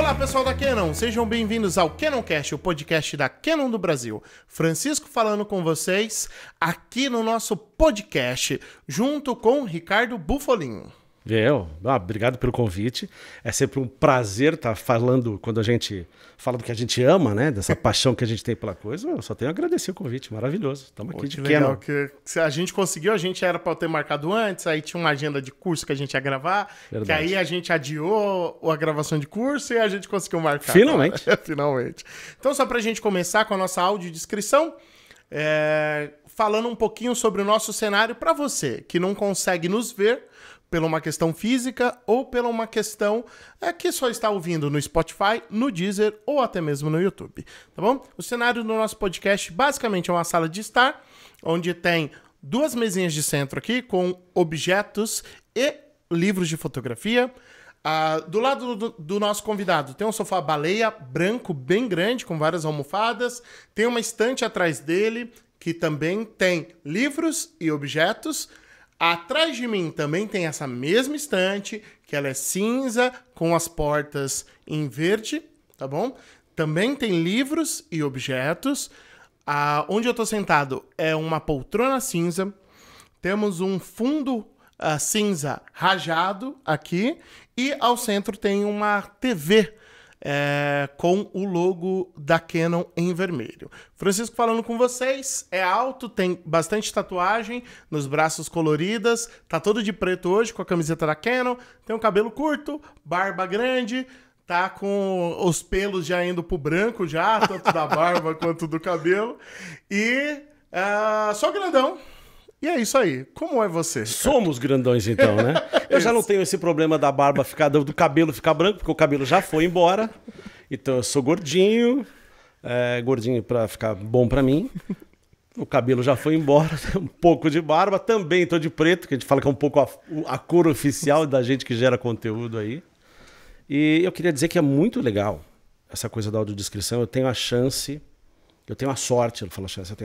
Olá, pessoal da Canon, sejam bem-vindos ao Canoncast, o podcast da Canon do Brasil. Francisco falando com vocês aqui no nosso podcast, junto com Ricardo Bufolinho. Obrigado pelo convite. É sempre um prazer estar falando, quando a gente fala do que a gente ama, né? Dessa paixão que a gente tem pela coisa. Eu só tenho a agradecer o convite, maravilhoso. Estamos aqui de legal que a gente conseguiu, a gente era para ter marcado antes, aí tinha uma agenda de curso que a gente ia gravar, verdade. Que aí a gente adiou a gravação de curso e a gente conseguiu marcar. Finalmente. Finalmente. Então, só para a gente começar com a nossa audiodescrição, falando um pouquinho sobre o nosso cenário para você que não consegue nos ver pela uma questão física ou pela uma questão que só está ouvindo no Spotify, no Deezer ou até mesmo no YouTube, tá bom? O cenário do nosso podcast basicamente é uma sala de estar, onde tem duas mesinhas de centro aqui com objetos e livros de fotografia. Do lado do nosso convidado tem um sofá baleia branco bem grande com várias almofadas, tem uma estante atrás dele que também tem livros e objetos. Atrás de mim também tem essa mesma estante, que ela é cinza, com as portas em verde, tá bom? Também tem livros e objetos. Onde eu estou sentado é uma poltrona cinza. Temos um fundo cinza rajado aqui. E ao centro tem uma TV com o logo da Canon em vermelho. Francisco falando com vocês, é alto, tem bastante tatuagem nos braços coloridas, tá todo de preto hoje com a camiseta da Canon, tem um cabelo curto, barba grande, tá com os pelos já indo pro branco já, tanto da barba quanto do cabelo, e só grandão. E é isso aí. Como é você? Somos grandões, então, né? Eu já não tenho esse problema da barba do cabelo ficar branco, porque o cabelo já foi embora. Então eu sou gordinho, gordinho pra ficar bom pra mim. O cabelo já foi embora, um pouco de barba. Também tô de preto, que a gente fala que é um pouco a cor oficial da gente que gera conteúdo aí. E eu queria dizer que é muito legal essa coisa da audiodescrição. Eu tenho a sorte, eu tenho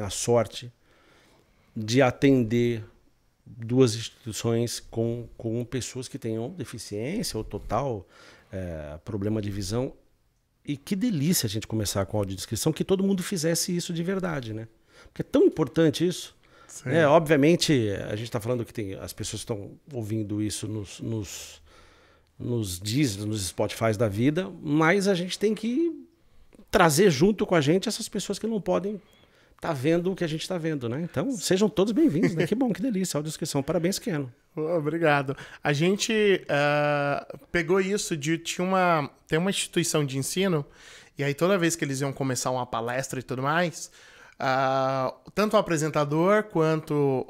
a sorte de atender duas instituições com pessoas que tenham deficiência ou total problema de visão. E que delícia a gente começar com a audiodescrição, que todo mundo fizesse isso de verdade, né? Porque é tão importante isso. Obviamente, a gente está falando que as pessoas estão ouvindo isso nos Deezer, nos Spotify da vida, mas a gente tem que trazer junto com a gente essas pessoas que não podem tá vendo o que a gente tá vendo, né? Então, sejam todos bem-vindos, né? Que bom, que delícia, audiodescrição. Parabéns, Canon. Obrigado. A gente pegou isso tem uma instituição de ensino, e aí toda vez que eles iam começar uma palestra e tudo mais, tanto o apresentador quanto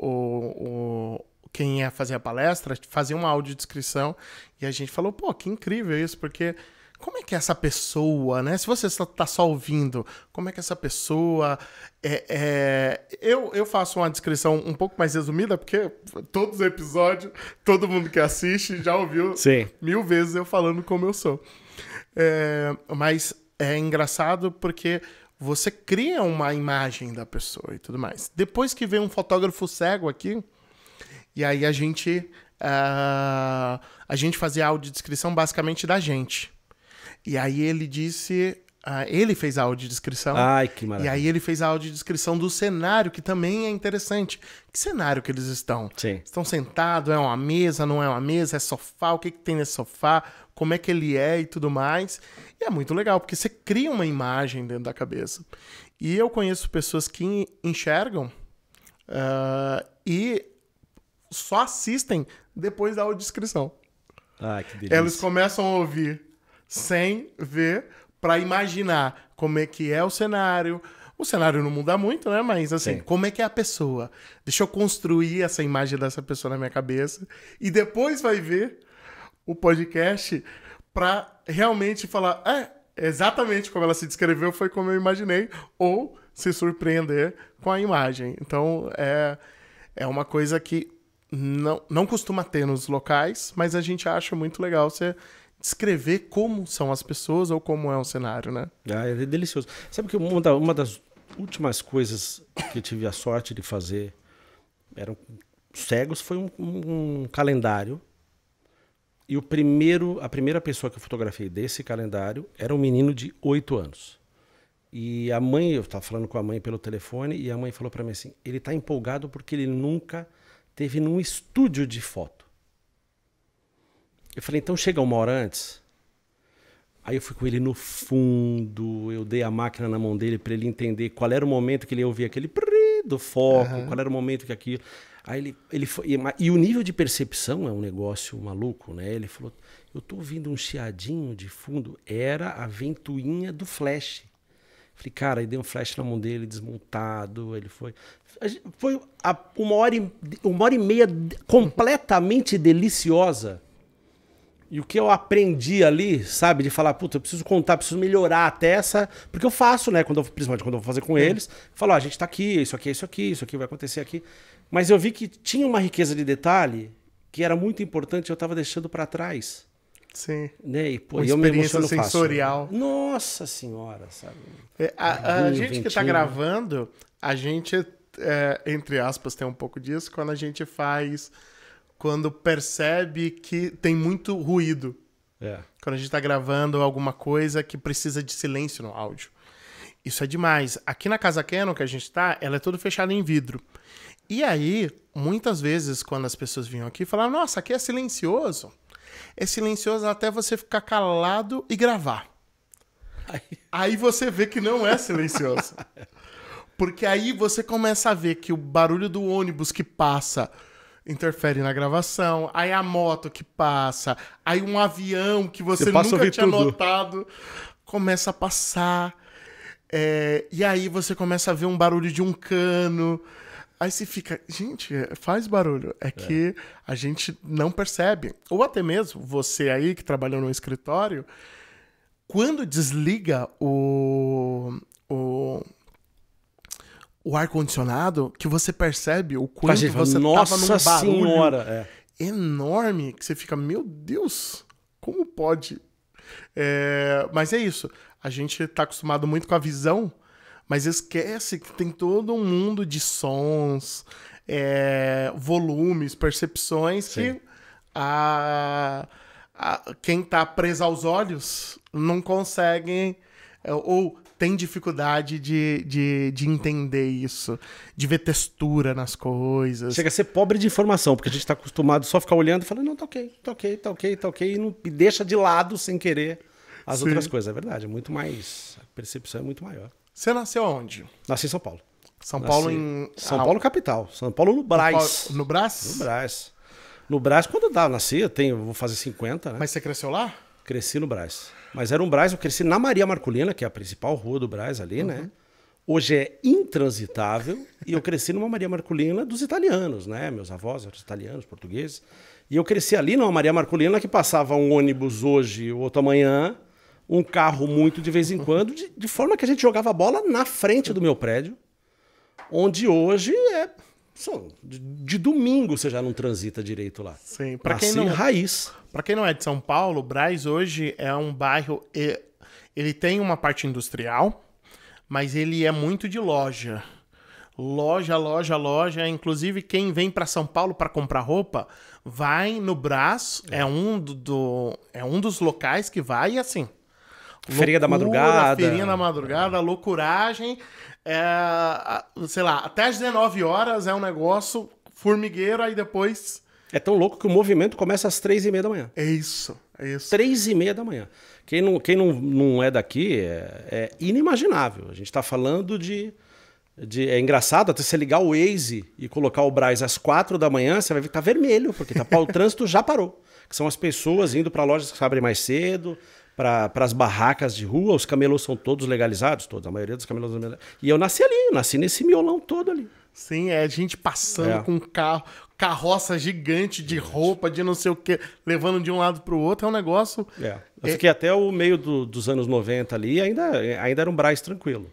quem ia fazer a palestra fazia uma audiodescrição, e a gente falou, pô, que incrível isso, porque como é que é essa pessoa, né? Se você está só ouvindo, como é que essa pessoa... Eu faço uma descrição um pouco mais resumida, porque todos os episódios, todo mundo que assiste já ouviu 1000 vezes eu falando como eu sou. Mas é engraçado porque você cria uma imagem da pessoa e tudo mais. Depois que vem um fotógrafo cego aqui, e aí a gente fazia a audiodescrição basicamente da gente. E aí ele disse... ele fez a audiodescrição. Ai, que maravilha. E aí ele fez a audiodescrição do cenário, que também é interessante. Que cenário que eles estão? Sim. Estão sentados? É uma mesa? Não é uma mesa? É sofá? O que tem nesse sofá? Como é que ele é e tudo mais. E é muito legal, porque você cria uma imagem dentro da cabeça. E eu conheço pessoas que enxergam e só assistem depois da audiodescrição. Ai, que delícia. Eles começam a ouvir sem ver, para imaginar como é que é o cenário. O cenário não muda muito, né? Mas assim, como é que é a pessoa? Deixa eu construir essa imagem dessa pessoa na minha cabeça. E depois vai ver o podcast para realmente falar, exatamente como ela se descreveu foi como eu imaginei. Ou se surpreender com a imagem. Então, é uma coisa que não costuma ter nos locais, mas a gente acha muito legal você descrever como são as pessoas ou como é o cenário, né? É delicioso. Sabe que uma das últimas coisas que eu tive a sorte de fazer eram cegos, foi um calendário E a primeira pessoa que eu fotografei desse calendário era um menino de 8 anos. E a mãe, eu estava falando com a mãe pelo telefone, e a mãe falou para mim assim, ele está empolgado porque ele nunca teve num estúdio de foto. Eu falei, então chega uma hora antes. Aí eu fui com ele no fundo, eu dei a máquina na mão dele para ele entender qual era o momento que ele ia ouvir aquele prrr do foco, qual era o momento que aquilo... Aí ele foi, e o nível de percepção é um negócio maluco, né? Ele falou, eu tô ouvindo um chiadinho de fundo, era a ventoinha do flash. Falei, cara, aí dei um flash na mão dele, desmontado, ele foi... Foi uma hora e meia completamente deliciosa. E o que eu aprendi ali, sabe, de falar, puta, eu preciso contar, preciso melhorar até essa... Porque eu faço, né, principalmente quando eu vou fazer com eles, eu falo, a gente tá aqui, isso aqui, isso aqui, isso aqui vai acontecer aqui. Mas eu vi que tinha uma riqueza de detalhe que era muito importante, eu tava deixando para trás. Sim. Né? E, pô, uma eu me experiência emociono sensorial. Fácil. Nossa senhora, sabe? A gente que tá gravando, a gente, entre aspas, tem um pouco disso quando a gente faz... Quando percebe que tem muito ruído. Quando a gente tá gravando alguma coisa que precisa de silêncio no áudio. Isso é demais. Aqui na Casa Canon que a gente tá, ela é toda fechada em vidro. E aí, muitas vezes, quando as pessoas vinham aqui, falavam, nossa, aqui é silencioso. É silencioso até você ficar calado e gravar. Aí você vê que não é silencioso. Porque aí você começa a ver que o barulho do ônibus que passa interfere na gravação, aí a moto que passa, aí um avião que você nunca tinha notado começa a passar. E aí você começa a ver um barulho de um cano. Aí você fica, gente, faz barulho. É que a gente não percebe. Ou até mesmo você aí que trabalhou no escritório, quando desliga o ar-condicionado, que você percebe o quanto você tava num barulho enorme, que você fica, meu Deus, como pode? Mas é isso. A gente tá acostumado muito com a visão, mas esquece que tem todo um mundo de sons, volumes, percepções. Sim. Que quem tá preso aos olhos não consegue ou tem dificuldade de entender isso, de ver textura nas coisas. Chega a ser pobre de informação, porque a gente tá acostumado só a ficar olhando e falando, não, tá ok, e deixa de lado sem querer as outras coisas. É verdade, é muito mais, a percepção é muito maior. Você nasceu onde? Nasci em São Paulo. São Paulo em... São Paulo capital. São Paulo no Brás. No Brás? No Brás. No Brás, quando eu nasci, vou fazer 50, né? Mas você cresceu lá? Cresci no Brás. Mas era um Brás, eu cresci na Maria Marculina, que é a principal rua do Brás ali, né? Hoje é intransitável, e eu cresci numa Maria Marculina dos italianos, né? Meus avós eram italianos, portugueses. E eu cresci ali numa Maria Marculina que passava um ônibus hoje, outro amanhã, um carro muito de vez em quando, de forma que a gente jogava bola na frente do meu prédio, onde hoje de domingo você já não transita direito lá. Sim, para quem não raiz. Para quem não é de São Paulo, Brás hoje é um bairro, ele tem uma parte industrial, mas ele é muito de loja. Loja. Inclusive, quem vem para São Paulo para comprar roupa, vai no Brás, é um dos locais que vai assim. Feirinha da madrugada. Feirinha da madrugada, loucuragem. Sei lá, até às 19 horas é um negócio formigueiro, aí depois... É tão louco que o movimento começa às 3h30 da manhã. É isso. 3h30 da manhã. Quem não é daqui é inimaginável. A gente está falando é engraçado, até você ligar o Waze e colocar o Brás às 4 da manhã, você vai ver que tá vermelho, porque o trânsito já parou. Que são as pessoas indo para lojas que abrem mais cedo, para as barracas de rua, os camelôs são todos legalizados, todos, a maioria dos camelôs. E eu nasci ali, nasci nesse miolão todo ali. Sim, gente passando com carroça gigante de roupa, de não sei o quê, levando de um lado pro outro, é um negócio... Eu fiquei até o meio dos anos 90 ali e ainda era um Brás tranquilo.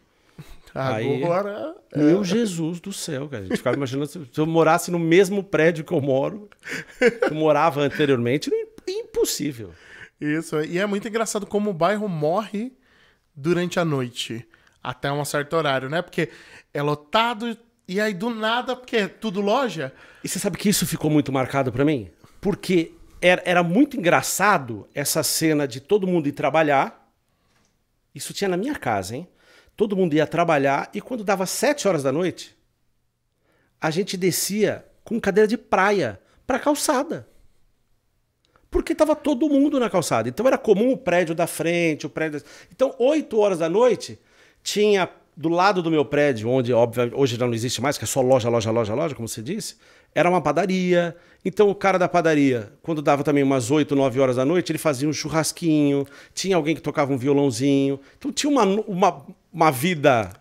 Agora... Meu Jesus do céu, cara. A gente ficava imaginando se eu morasse no mesmo prédio que eu moro, que eu morava anteriormente, impossível. Isso, e é muito engraçado como o bairro morre durante a noite, até um certo horário, né? Porque é lotado... E aí, do nada, porque é tudo loja... E você sabe que isso ficou muito marcado pra mim? Porque era muito engraçado essa cena de todo mundo ir trabalhar. Isso tinha na minha casa, hein? Todo mundo ia trabalhar e quando dava 7 horas da noite, a gente descia com cadeira de praia pra calçada. Porque estava todo mundo na calçada. Então era comum o prédio da frente, o prédio... Então, 8 horas da noite, tinha do lado do meu prédio, onde óbvio, hoje já não existe mais, que é só loja, como você disse, era uma padaria. Então o cara da padaria, quando dava também umas 8, 9 horas da noite, ele fazia um churrasquinho, tinha alguém que tocava um violãozinho. Então tinha uma vida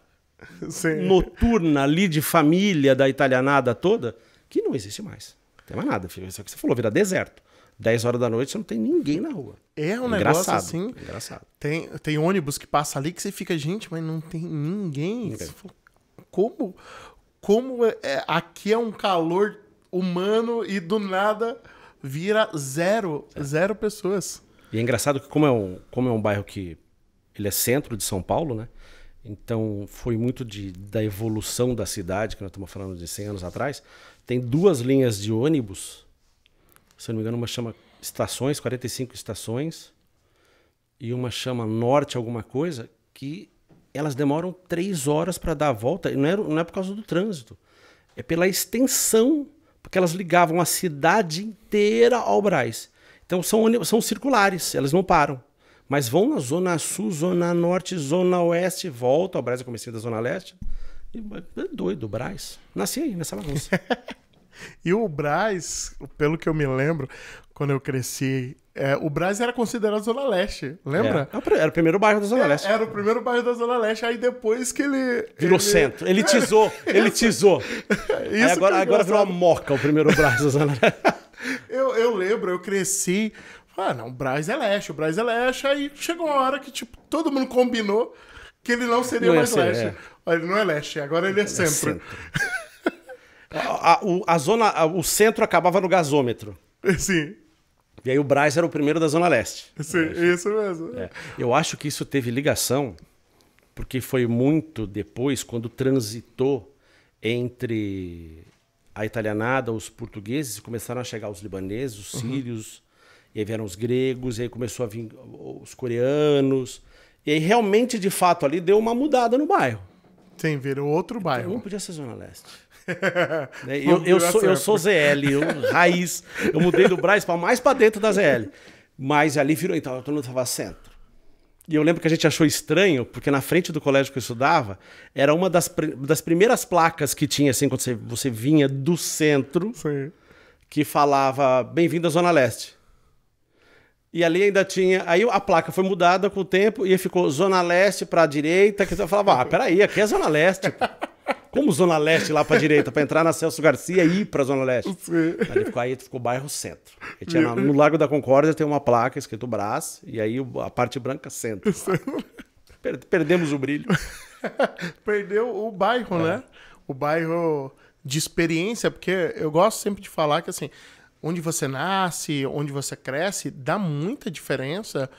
noturna ali de família da italianada toda, que não existe mais. Não tem mais nada, filho. Isso é o que você falou, vira deserto. 10 horas da noite você não tem ninguém na rua. É um negócio assim. Engraçado. Tem ônibus que passa ali que você fica, gente, mas não tem ninguém. Como aqui é um calor humano e do nada vira zero pessoas. E é engraçado que como é um bairro que ele é centro de São Paulo, né? Então foi muito da evolução da cidade, que nós estamos falando de 100 anos atrás. Tem 2 linhas de ônibus. Se eu não me engano, uma chama Estações, 45 estações, e uma chama Norte alguma coisa, que elas demoram 3 horas para dar a volta, e não é por causa do trânsito, é pela extensão, porque elas ligavam a cidade inteira ao Brás. Então são circulares, elas não param, mas vão na Zona Sul, Zona Norte, Zona Oeste, volta ao Brás, é comecinho da Zona Leste, e é doido, o Brás. Nasci aí, nessa bagunça. E o Brás, pelo que eu me lembro, quando eu cresci, o Brás era considerado Zona Leste, lembra? Era o primeiro bairro da Zona Leste. Era o primeiro bairro da Zona Leste, aí depois que ele... Virou centro, elitizou. Agora virou a Moca, o primeiro bairro da Zona Leste. Eu lembro, eu cresci, não, o Brás é Leste, aí chegou uma hora que tipo, todo mundo combinou que ele não seria mais Leste. Ele não é Leste, agora ele é centro. O centro acabava no gasômetro. Sim. E aí o Brás era o primeiro da Zona Leste. Sim, isso mesmo. Eu acho que isso teve ligação, porque foi muito depois, quando transitou entre a italianada, os portugueses, começaram a chegar os libaneses, os sírios, e aí vieram os gregos, e aí começou a vir os coreanos. E aí realmente, de fato, ali deu uma mudada no bairro. Sim, virou outro bairro. Então, não podia ser Zona Leste. Eu sou ZL, raiz. Eu mudei do Brás mais pra dentro da ZL. Mas ali virou, então, todo mundo tava centro. E eu lembro que a gente achou estranho, porque na frente do colégio que eu estudava, era uma das primeiras placas que tinha, assim, quando você vinha do centro, sim, que falava bem-vindo à Zona Leste. E ali ainda tinha... Aí a placa foi mudada com o tempo e ficou Zona Leste pra direita, que eu falava, peraí, aqui é Zona Leste. Como Zona Leste lá pra direita, pra entrar na Celso Garcia e ir pra Zona Leste? Sim. Aí ficou bairro centro. E tinha no Largo da Concórdia tem uma placa escrito Brás, e aí a parte branca centro. Perdemos o brilho. Perdeu o bairro, né? O bairro de experiência, porque eu gosto sempre de falar que assim, onde você nasce, onde você cresce, dá muita diferença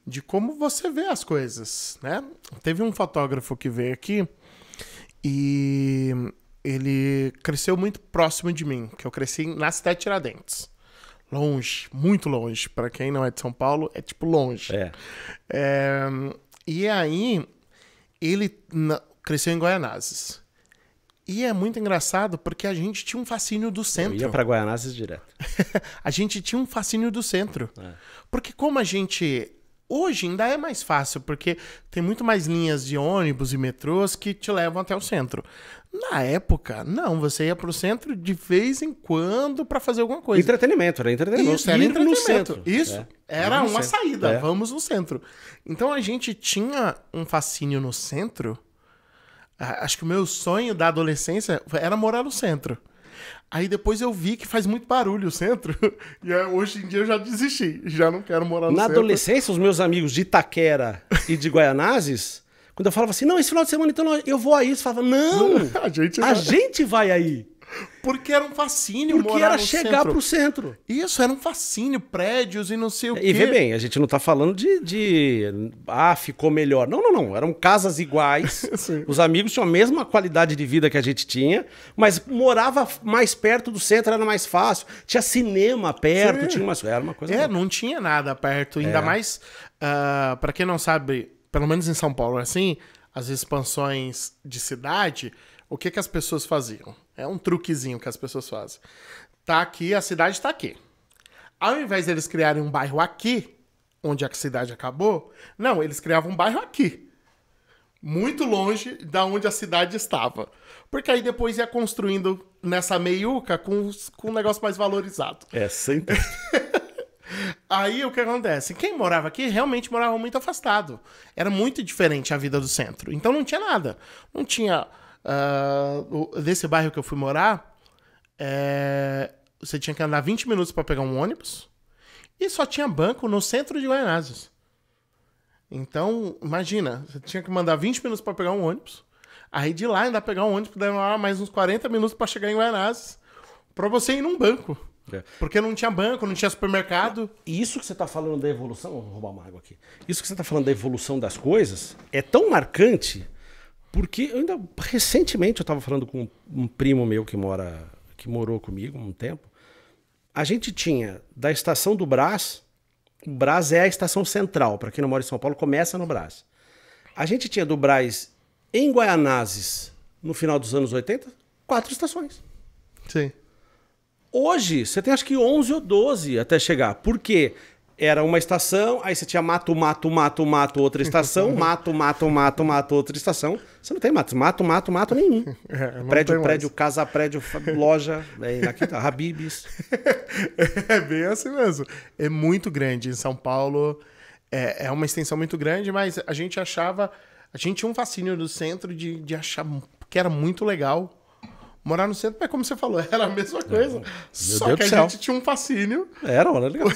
de como você vê as coisas, né? Teve um fotógrafo que veio aqui e ele cresceu muito próximo de mim, que eu cresci na cidade de Tiradentes. Longe, muito longe. Para quem não é de São Paulo, é tipo longe. E aí, ele cresceu em Guaianazes. E é muito engraçado porque a gente tinha um fascínio do centro. Eu ia para Guaianazes direto. A gente tinha um fascínio do centro. Porque como a gente... Hoje ainda é mais fácil, porque tem muito mais linhas de ônibus e metrôs que te levam até o centro. Na época, não, você ia pro centro de vez em quando para fazer alguma coisa. Isso, era entretenimento. No centro. Isso, era uma saída, vamos no centro. Então a gente tinha um fascínio no centro. Acho que o meu sonho da adolescência era morar no centro. Aí depois eu vi que faz muito barulho o centro. E hoje em dia eu já desisti. Já não quero morar no centro. Na adolescência, os meus amigos de Itaquera e de Guaianazes, quando eu falava assim, não, esse final de semana então eu vou aí, eles falavam, não, a gente vai aí. Porque era um fascínio Porque morar era no chegar centro. pro centro. Isso, era um fascínio, prédios e não sei o quê. E vê bem, a gente não tá falando ah, ficou melhor. Não, não, não. Eram casas iguais. Sim. Os amigos tinham a mesma qualidade de vida que a gente tinha, mas morava mais perto do centro, era mais fácil. Tinha cinema perto, Sim. tinha umas... Era uma coisa... É, não tinha nada perto. Ainda mais, pra quem não sabe, pelo menos em São Paulo, assim, as expansões de cidade, o que que as pessoas faziam? É um truquezinho que as pessoas fazem. Tá aqui, a cidade tá aqui. Ao invés deles criarem um bairro aqui, onde a cidade acabou, não, eles criavam um bairro aqui. Muito longe da onde a cidade estava. Porque aí depois ia construindo nessa meiuca com um negócio mais valorizado. É, sempre. Aí o que acontece? Quem morava aqui realmente morava muito afastado. Era muito diferente a vida do centro. Então não tinha nada. Não tinha... desse bairro que eu fui morar, você tinha que andar 20 minutos para pegar um ônibus e só tinha banco no centro de Guaianazes. Então, imagina, você tinha que mandar 20 minutos para pegar um ônibus, aí de lá ainda pegar um ônibus que demorava mais uns 40 minutos para chegar em Guaianazes, para você ir num banco. Porque não tinha banco, não tinha supermercado. E isso que você tá falando da evolução... Vou roubar uma água aqui. Isso que você tá falando da evolução das coisas é tão marcante... Porque ainda recentemente eu estava falando com um primo meu que morou comigo um tempo. A gente tinha da estação do Brás, o Brás é a estação central, para quem não mora em São Paulo, começa no Brás. A gente tinha do Brás em Guaianazes, no final dos anos 80, 4 estações. Sim. Hoje, você tem acho que 11 ou 12 até chegar. Por quê? Era uma estação, aí você tinha mato, outra estação, mato, outra estação. Você não tem mato nenhum. Prédio, casa, prédio, loja, aqui tá, Habib's. É bem assim mesmo. É muito grande em São Paulo. É uma extensão muito grande, mas a gente tinha um fascínio do centro de achar que era muito legal morar no centro, mas como você falou, era a mesma coisa. Só que a gente tinha um fascínio. Era legal.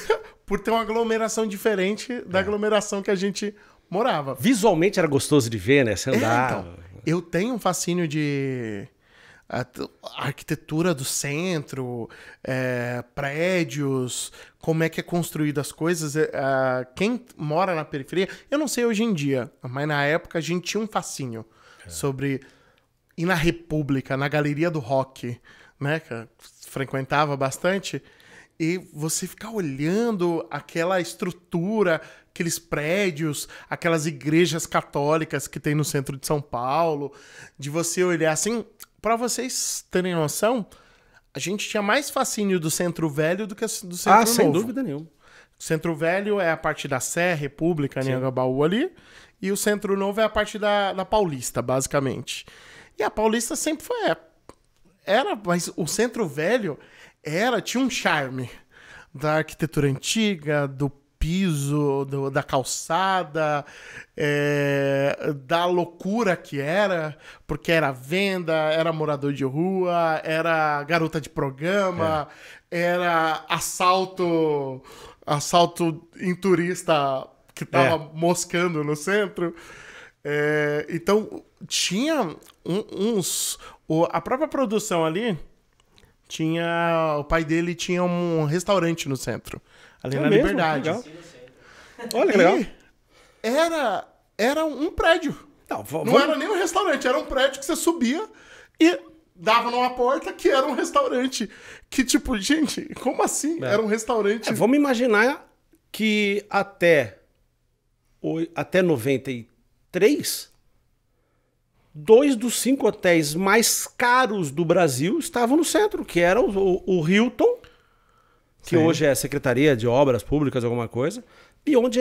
Por ter uma aglomeração diferente da aglomeração que a gente morava. Visualmente era gostoso de ver, né? Você andava. Então, eu tenho um fascínio de arquitetura do centro, prédios, como é que é construído as coisas. Quem mora na periferia, eu não sei hoje em dia, mas na época a gente tinha um fascínio sobre ir na República, na Galeria do Rock, né? Que eu frequentava bastante. E você ficar olhando aquela estrutura, aqueles prédios, aquelas igrejas católicas que tem no centro de São Paulo, de você olhar assim, para vocês terem noção, a gente tinha mais fascínio do Centro Velho do que do Centro Novo. Sem dúvida nenhuma. O Centro Velho é a parte da Sé, República, Anhangabaú ali, e o Centro Novo é a parte da Paulista, basicamente. E a Paulista sempre foi... mas o Centro Velho tinha um charme da arquitetura antiga, do piso, da calçada, da loucura que era, porque era venda, era morador de rua, era garota de programa, era assalto em turista que tava moscando no centro. Então, tinha a própria produção ali, o pai dele tinha um restaurante no centro, ali na mesmo? Liberdade. Legal. Olha que legal. Era um prédio. Não era nem um restaurante, era um prédio que você subia e dava numa porta que era um restaurante. Que tipo, gente, como assim? Era um restaurante. Vamos imaginar que até 93, 2 dos 5 hotéis mais caros do Brasil estavam no centro, que era o Hilton, que hoje é Secretaria de Obras Públicas, alguma coisa, e onde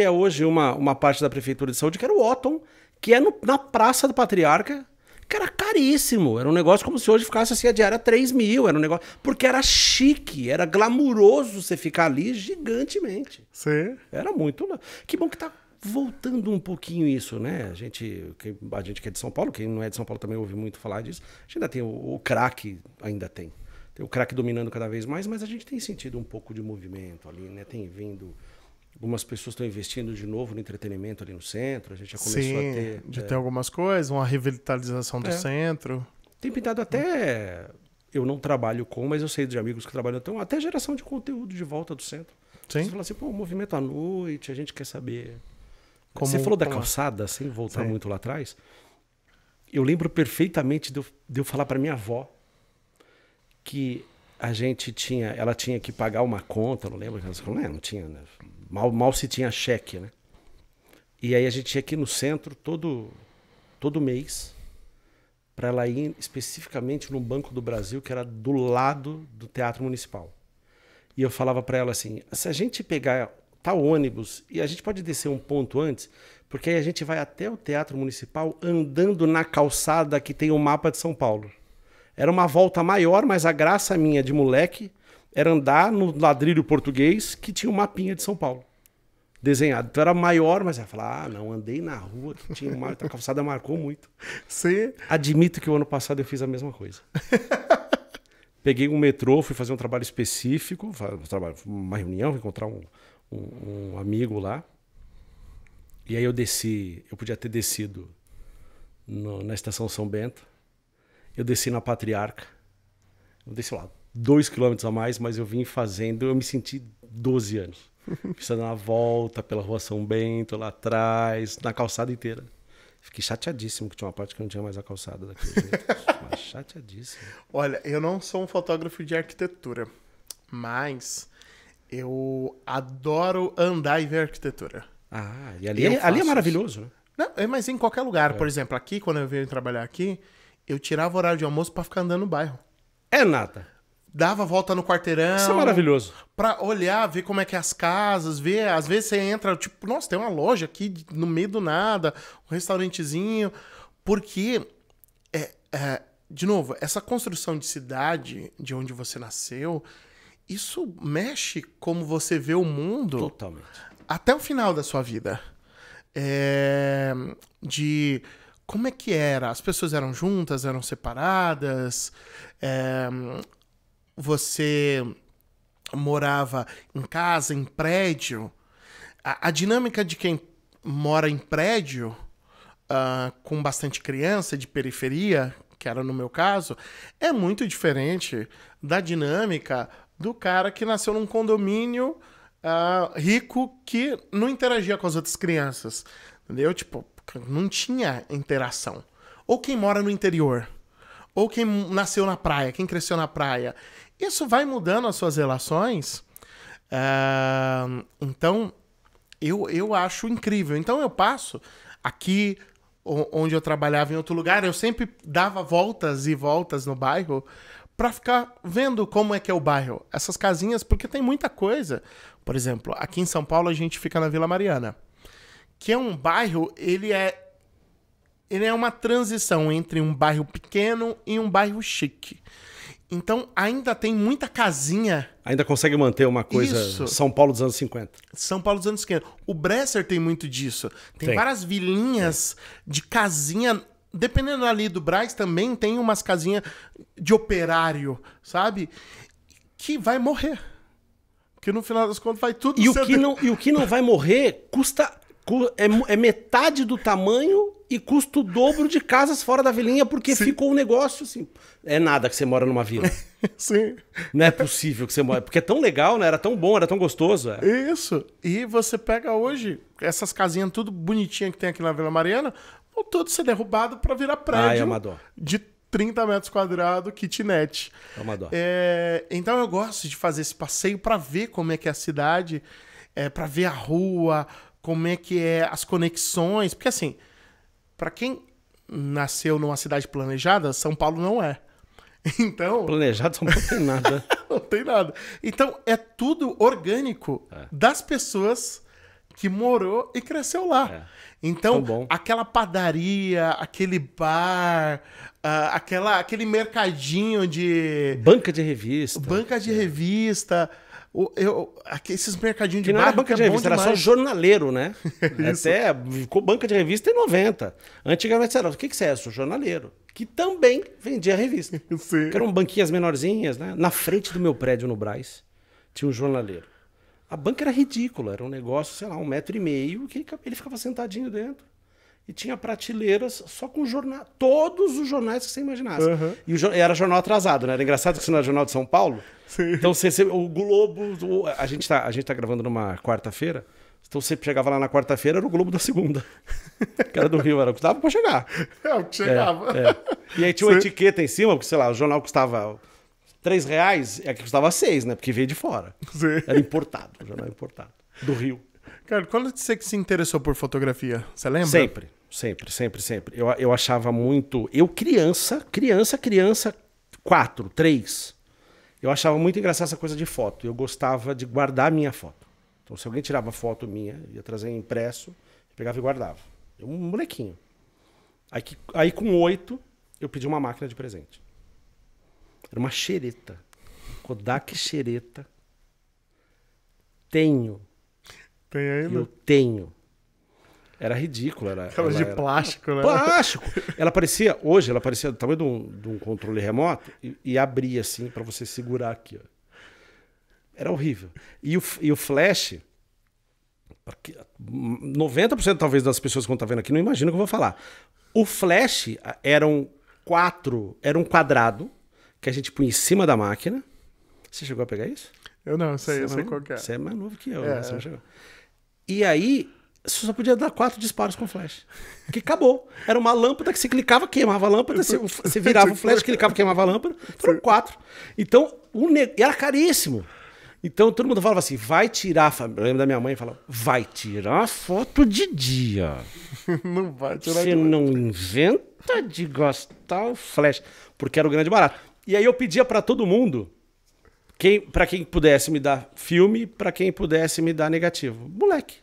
é hoje uma parte da Prefeitura de Saúde, que era o Otton, que é na Praça do Patriarca, que era caríssimo. Era um negócio como se hoje ficasse assim, a diária 3 mil. Era um negócio. Porque era chique, era glamuroso você ficar ali gigantemente. Sim. Era muito. Que bom que tá voltando um pouquinho isso, né? A gente que é de São Paulo, quem não é de São Paulo também ouve muito falar disso. A gente ainda tem o crack, ainda tem. Tem o crack dominando cada vez mais, mas a gente tem sentido um pouco de movimento ali, né? Tem vindo. Algumas pessoas estão investindo de novo no entretenimento ali no centro. A gente já começou a ter... ter algumas coisas, uma revitalização do centro. Tem pintado até... Eu não trabalho com, mas eu sei de amigos que trabalham. Então, até geração de conteúdo de volta do centro. Sim. Você fala assim, pô, movimento à noite, a gente quer saber. Como, você falou da calçada, sem voltar muito lá atrás. Eu lembro perfeitamente de eu falar para minha avó que ela tinha que pagar uma conta, não lembro, não tinha, né? Mal se tinha cheque, né? E aí a gente ia aqui no centro todo mês para ela ir especificamente no Banco do Brasil, que era do lado do Teatro Municipal. E eu falava para ela assim, se a gente pegar tal ônibus e a gente pode descer um ponto antes, porque aí a gente vai até o Teatro Municipal andando na calçada que tem o mapa de São Paulo. Era uma volta maior, mas a graça minha de moleque era andar no ladrilho português que tinha um mapinha de São Paulo desenhado. Então era maior, mas ela falava, não, andei na rua que tinha uma... A calçada marcou muito. Sim. Admito que o ano passado eu fiz a mesma coisa. Peguei um metrô, fui fazer um trabalho específico, uma reunião, encontrar um amigo lá. E aí eu desci, eu podia ter descido na Estação São Bento. Eu desci na Patriarca. Eu desci lá 2 quilômetros a mais, mas eu vim fazendo, eu me senti 12 anos. Fiz uma volta pela Rua São Bento, lá atrás, na calçada inteira. Fiquei chateadíssimo que tinha uma parte que não tinha mais a calçada daquele jeito. Mas chateadíssimo. Olha, eu não sou um fotógrafo de arquitetura, mas eu adoro andar e ver arquitetura. Ah, e ali é maravilhoso, né? Não, mas em qualquer lugar. Por exemplo, aqui, quando eu venho trabalhar aqui, eu tirava o horário de almoço pra ficar andando no bairro. É nada. Dava volta no quarteirão. Isso é maravilhoso. Pra olhar, ver como é que é as casas, ver. Às vezes você entra, tipo, nossa, tem uma loja aqui no meio do nada, um restaurantezinho. Porque, de novo, essa construção de cidade, de onde você nasceu, isso mexe como você vê o mundo. Totalmente. Até o final da sua vida. De como é que era? As pessoas eram juntas, eram separadas. Você morava em casa, em prédio. A dinâmica de quem mora em prédio, com bastante criança, de periferia, que era no meu caso, é muito diferente da dinâmica do cara que nasceu num condomínio rico que não interagia com as outras crianças. Entendeu? Tipo, não tinha interação. Ou quem mora no interior. Ou quem nasceu na praia, quem cresceu na praia. Isso vai mudando as suas relações. Então, eu acho incrível. Então, eu passo aqui, onde eu trabalhava em outro lugar, eu sempre dava voltas e voltas no bairro para ficar vendo como é que é o bairro. Essas casinhas, porque tem muita coisa. Por exemplo, aqui em São Paulo, a gente fica na Vila Mariana, que é um bairro, ele é uma transição entre um bairro pequeno e um bairro chique. Então, ainda tem muita casinha. Ainda consegue manter uma coisa... Isso. São Paulo dos anos 50. São Paulo dos anos 50. O Bresser tem muito disso. Tem várias vilinhas de casinha. Dependendo ali do Brás, também tem umas casinhas de operário, sabe? Que vai morrer. Que no final das contas vai tudo... E o que não vai morrer é metade do tamanho e custa o dobro de casas fora da vilinha, porque ficou um negócio assim. É nada que você mora numa vila. Sim. Não é possível que você mora. Porque é tão legal, né? Era tão bom, era tão gostoso. Isso. E você pega hoje essas casinhas tudo bonitinhas que tem aqui na Vila Mariana, vão tudo ser derrubado para virar prédio é uma dó. de 30 metros quadrados, kitnet. É uma dó. Então eu gosto de fazer esse passeio para ver como é que é a cidade, para ver a rua, como é que é as conexões. Porque assim, para quem nasceu numa cidade planejada, São Paulo não é. Então, planejado São Paulo não tem nada. Não tem nada. Então é tudo orgânico das pessoas que morou e cresceu lá. Então, aquela padaria, aquele bar, aquele mercadinho de... Banca de revista. Banca de revista. Esses mercadinhos de bairro. Não era banca de revista, era só jornaleiro, né? Até ficou banca de revista em 90. Antigamente era, o que você é? Eu sou jornaleiro. Que também vendia revista. Sim. Que eram banquinhas menorzinhas, né? Na frente do meu prédio no Brás, tinha um jornaleiro. A banca era ridícula, era um negócio, sei lá, 1,5 m, que ele ficava sentadinho dentro. e tinha prateleiras só com jornal, todos os jornais que você imaginasse. Uhum. E era jornal atrasado, né? Era engraçado que isso não era jornal de São Paulo. Sim. Então o Globo, a gente tá gravando numa quarta-feira, então você chegava lá na quarta-feira, era o Globo da segunda. Que era do Rio, era o que dava pra chegar. É o que chegava. E aí tinha uma etiqueta em cima, porque sei lá, o jornal custava R$3, é que custava 6, né? Porque veio de fora. Sim. Era importado, o jornal importado. Do Rio. Cara, quando você se interessou por fotografia? Você lembra? Sempre. Eu achava muito... Eu criança, 4, 3, eu achava muito engraçada essa coisa de foto. Eu gostava de guardar minha foto. Então, se alguém tirava foto minha, ia trazer impresso, eu pegava e guardava. Eu, um molequinho. Aí com 8, eu pedi uma máquina de presente. Era uma xereta. Kodak xereta. Tenho. Tem ainda? Eu tenho. Era ridículo. Aquela de plástico, né? Plástico! Hoje ela parecia do tamanho de um controle remoto e abria assim pra você segurar aqui. Ó. Era horrível. E o flash, 90% talvez das pessoas que estão vendo aqui não imaginam o que eu vou falar. O flash era um quadrado que a gente punha em cima da máquina. Você chegou a pegar isso? Eu sei qual que é. Você é mais novo que eu, né? Você não chegou. E aí, você só podia dar 4 disparos com flash. Porque acabou. Era uma lâmpada que você clicava, queimava a lâmpada, você virava o flash, clicava, queimava a lâmpada. Foram 4. Então, e era caríssimo. Então, todo mundo falava assim, vai tirar... Eu lembro da minha mãe falava, vai tirar foto de dia. Não vai tirar Você não inventa de gastar o flash. Porque era o grande barato. E aí eu pedia pra todo mundo... Pra quem pudesse me dar filme, pra quem pudesse me dar negativo. Moleque.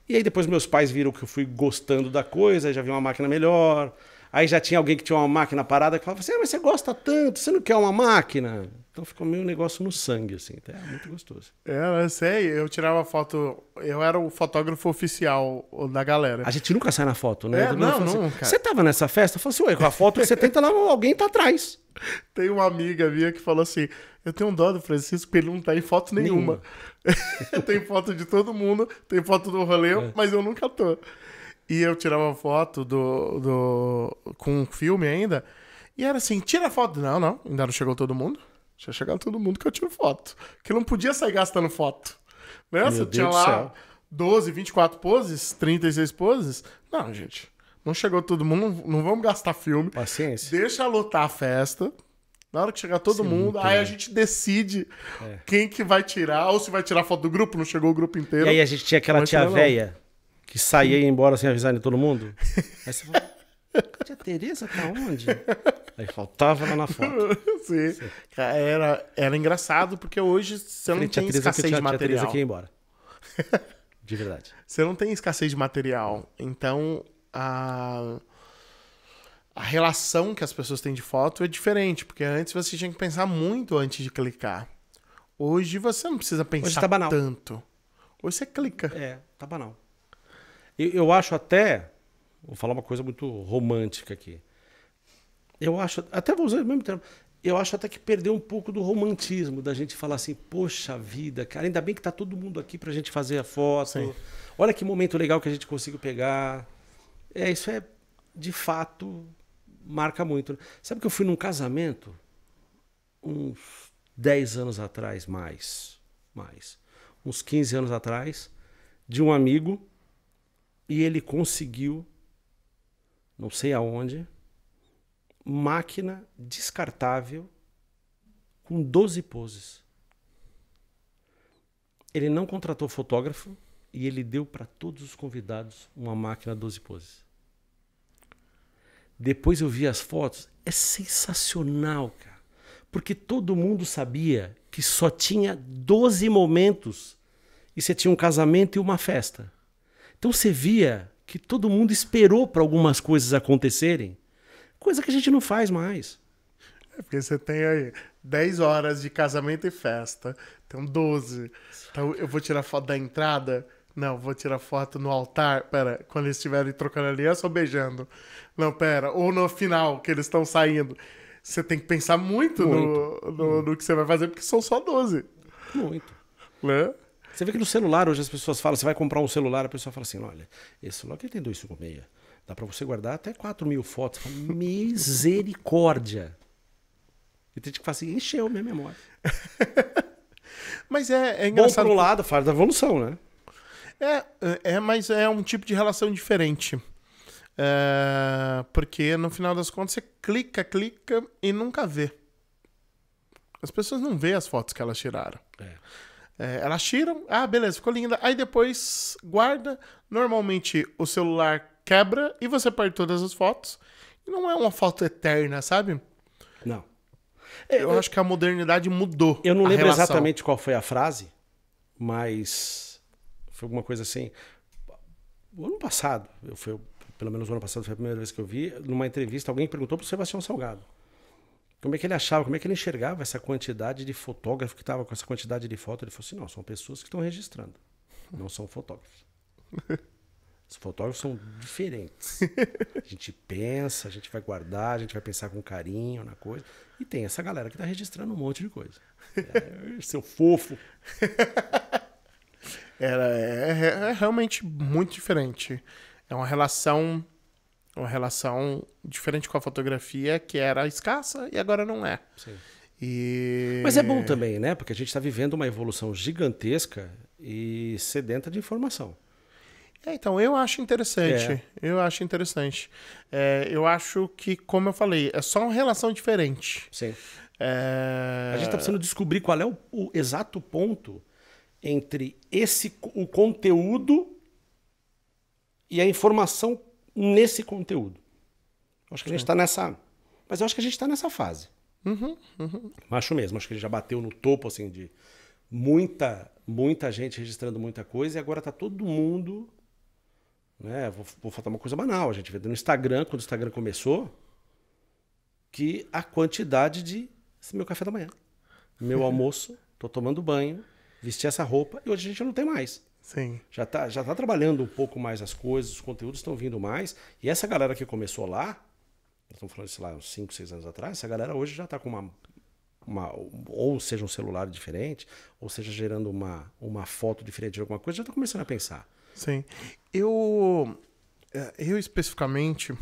E aí depois meus pais viram que eu fui gostando da coisa, já vi uma máquina melhor. Aí já tinha alguém que tinha uma máquina parada que falava assim, mas você gosta tanto, você não quer uma máquina? Então ficou meio negócio no sangue, assim. Então é muito gostoso. Eu sei, eu tirava foto, eu era o fotógrafo oficial da galera. A gente nunca sai na foto, né? Não, assim, você tava nessa festa? Eu falei assim, ué, com a foto que você tenta lá, alguém tá atrás. Tem uma amiga minha que falou assim, eu tenho um dó do Francisco porque ele não tá em foto nenhuma. Tem foto de todo mundo, tem foto do rolê, mas eu nunca tô. E eu tirava foto com um filme ainda, e era assim, tira foto. Não, ainda não chegou todo mundo. Já chegou todo mundo que eu tiro foto. Que não podia sair gastando foto. Né? Você tinha lá 12, 24 poses, 36 poses. Não, gente, não chegou todo mundo, não vamos gastar filme. Paciência. Deixa lotar a festa. Na hora que chegar todo mundo, aí a gente decide quem que vai tirar, ou se vai tirar foto do grupo, não chegou o grupo inteiro. E aí a gente tinha aquela tia véia que saía e ia embora sem avisar de todo mundo. Aí você falou, tia Tereza tá onde? Aí faltava lá na foto. Sim. Era engraçado, porque hoje você não tem escassez de material. A Tereza que ia embora. De verdade. Você não tem escassez de material. Então, a relação que as pessoas têm de foto é diferente, porque antes você tinha que pensar muito antes de clicar. Hoje você não precisa pensar tanto. Hoje você clica. Tá banal. Eu acho até... Vou falar uma coisa muito romântica aqui. Eu acho... Até vou usar o mesmo termo. Eu acho até que perdeu um pouco do romantismo da gente falar assim, poxa vida, cara, ainda bem que tá todo mundo aqui pra gente fazer a foto. Sim. Olha que momento legal que a gente conseguiu pegar. Isso é, de fato, marca muito. Sabe que eu fui num casamento uns 10 anos atrás, mais. Uns 15 anos atrás, de um amigo, e ele conseguiu, não sei aonde, máquina descartável com 12 poses. Ele não contratou fotógrafo e ele deu para todos os convidados uma máquina 12 poses. Depois eu vi as fotos, é sensacional, cara. Porque todo mundo sabia que só tinha 12 momentos e você tinha um casamento e uma festa. Então você via que todo mundo esperou para algumas coisas acontecerem, coisa que a gente não faz mais. Porque você tem aí 10 horas de casamento e festa, então 12. Então eu vou tirar foto da entrada? Não, vou tirar foto no altar. Pera, quando eles estiverem trocando aliança ou beijando? Não, pera, ou no final, que eles estão saindo. Você tem que pensar muito no que você vai fazer, porque são só 12. Muito. Né? Você vê que no celular, hoje as pessoas falam, você vai comprar um celular, a pessoa fala assim, olha, esse celular aqui tem 256. Dá pra você guardar até 4.000 fotos. Você fala, misericórdia. E tem que falar assim, encheu minha memória. Mas é Bom, engraçado. por um lado, faz da evolução, né? Mas é um tipo de relação diferente. Porque no final das contas você clica e nunca vê. As pessoas não vê as fotos que elas tiraram. Elas tiram, beleza, ficou linda. Aí depois guarda. Normalmente o celular quebra e você perde todas as fotos. E não é uma foto eterna, sabe? Não. Eu acho que a modernidade mudou. Eu não a lembro relação. exatamente qual foi a frase, mas foi alguma coisa assim. O ano passado, pelo menos o ano passado foi a primeira vez que eu vi, numa entrevista, alguém perguntou para o Sebastião Salgado como é que ele achava, como é que ele enxergava essa quantidade de fotógrafo que estava com essa quantidade de foto. Ele falou assim, não, são pessoas que estão registrando, não são fotógrafos. Os fotógrafos são diferentes. A gente pensa, a gente vai guardar, a gente vai pensar com carinho na coisa. E tem essa galera que está registrando um monte de coisa. Seu fofo. É realmente muito diferente. É uma relação diferente com a fotografia, que era escassa e agora não é. Sim. Mas é bom também, né? Porque a gente está vivendo uma evolução gigantesca e sedenta de informação. Então, eu acho interessante. Eu acho interessante. Eu acho que, como eu falei, é só uma relação diferente. Sim. A gente está precisando descobrir qual é o exato ponto entre o conteúdo e a informação nesse conteúdo. Eu acho que a gente está nessa... Mas eu acho que a gente está nessa fase. Acho mesmo. Acho que a gente já bateu no topo, assim, de muita gente registrando muita coisa e agora está todo mundo... Né? Vou falar uma coisa banal. A gente vê no Instagram, quando o Instagram começou, que a quantidade de... Esse é meu café da manhã. Meu almoço, tô tomando banho, vesti essa roupa e hoje a gente não tem mais. Sim. Já tá trabalhando um pouco mais as coisas, os conteúdos estão vindo mais. E essa galera que começou lá, nós estamos falando, sei lá, uns 5, 6 anos atrás, essa galera hoje já tá com ou seja um celular diferente, ou seja gerando uma foto diferente de alguma coisa, já tá começando a pensar. Sim. Eu especificamente,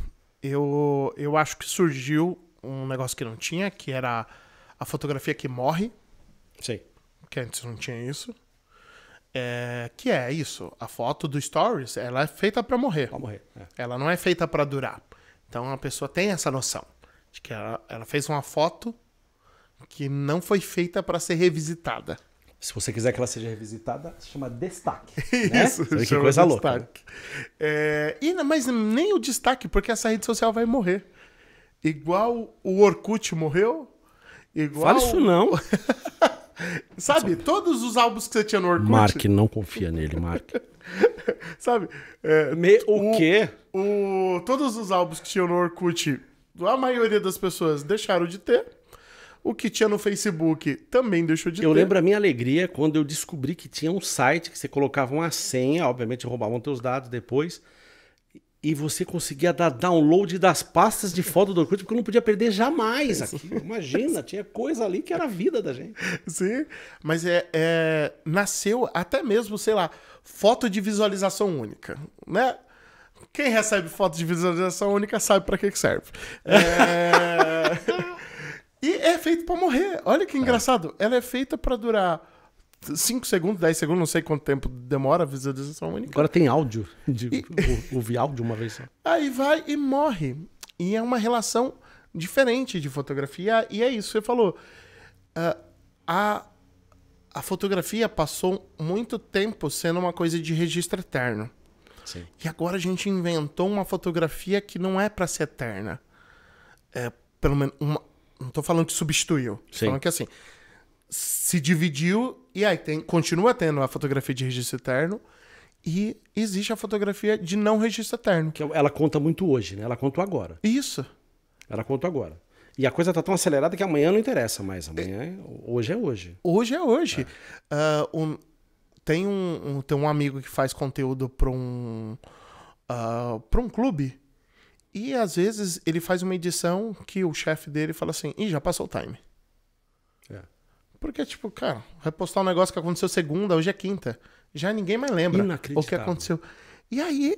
eu acho que surgiu um negócio que não tinha, que era a fotografia que morre. Sim. Que antes não tinha isso. Que é isso. A foto do Stories, ela é feita pra morrer. Pra morrer. Ela não é feita pra durar. Então a pessoa tem essa noção de que ela fez uma foto que não foi feita pra ser revisitada. Se você quiser que ela seja revisitada, se chama destaque. Isso, né? Que coisa louca. Né? Mas nem o destaque, porque essa rede social vai morrer. Igual o Orkut morreu. Fala isso não. Sabe, todos os álbuns que você tinha no Orkut... Mark, não confia nele, Mark. Sabe? O quê? Todos os álbuns que tinham no Orkut, a maioria das pessoas deixaram de ter. O que tinha no Facebook também deixou de ter. Eu lembro a minha alegria quando eu descobri que tinha um site que você colocava uma senha, obviamente roubavam teus dados depois, e você conseguia dar download das pastas de foto do Orkut, porque eu não podia perder jamais aquilo. Imagina, tinha coisa ali que era a vida da gente. Sim, mas nasceu até mesmo, sei lá, foto de visualização única, né? Quem recebe foto de visualização única sabe pra que serve. E é feito pra morrer. Olha que engraçado. Ela é feita pra durar 5 segundos, 10 segundos, não sei quanto tempo demora a visualização única. Agora tem áudio. Ouvi áudio uma vez só. Aí vai e morre. E é uma relação diferente de fotografia. E é isso, você falou. A fotografia passou muito tempo sendo uma coisa de registro eterno. Sim. E agora a gente inventou uma fotografia que não é pra ser eterna. Pelo menos não tô falando que substituiu. Tô falando que assim, se dividiu e aí continua tendo a fotografia de registro eterno e existe a fotografia de não registro eterno. Que ela conta muito hoje, né? Ela conta agora. Isso. Ela conta agora. E a coisa tá tão acelerada que amanhã não interessa mais. Hoje é hoje. Hoje é hoje. Tem um amigo que faz conteúdo para um clube. E às vezes ele faz uma edição que o chefe dele fala assim, já passou o time. Porque, tipo, cara, vai postar um negócio que aconteceu segunda, hoje é quinta. Já ninguém mais lembra o que aconteceu. E aí,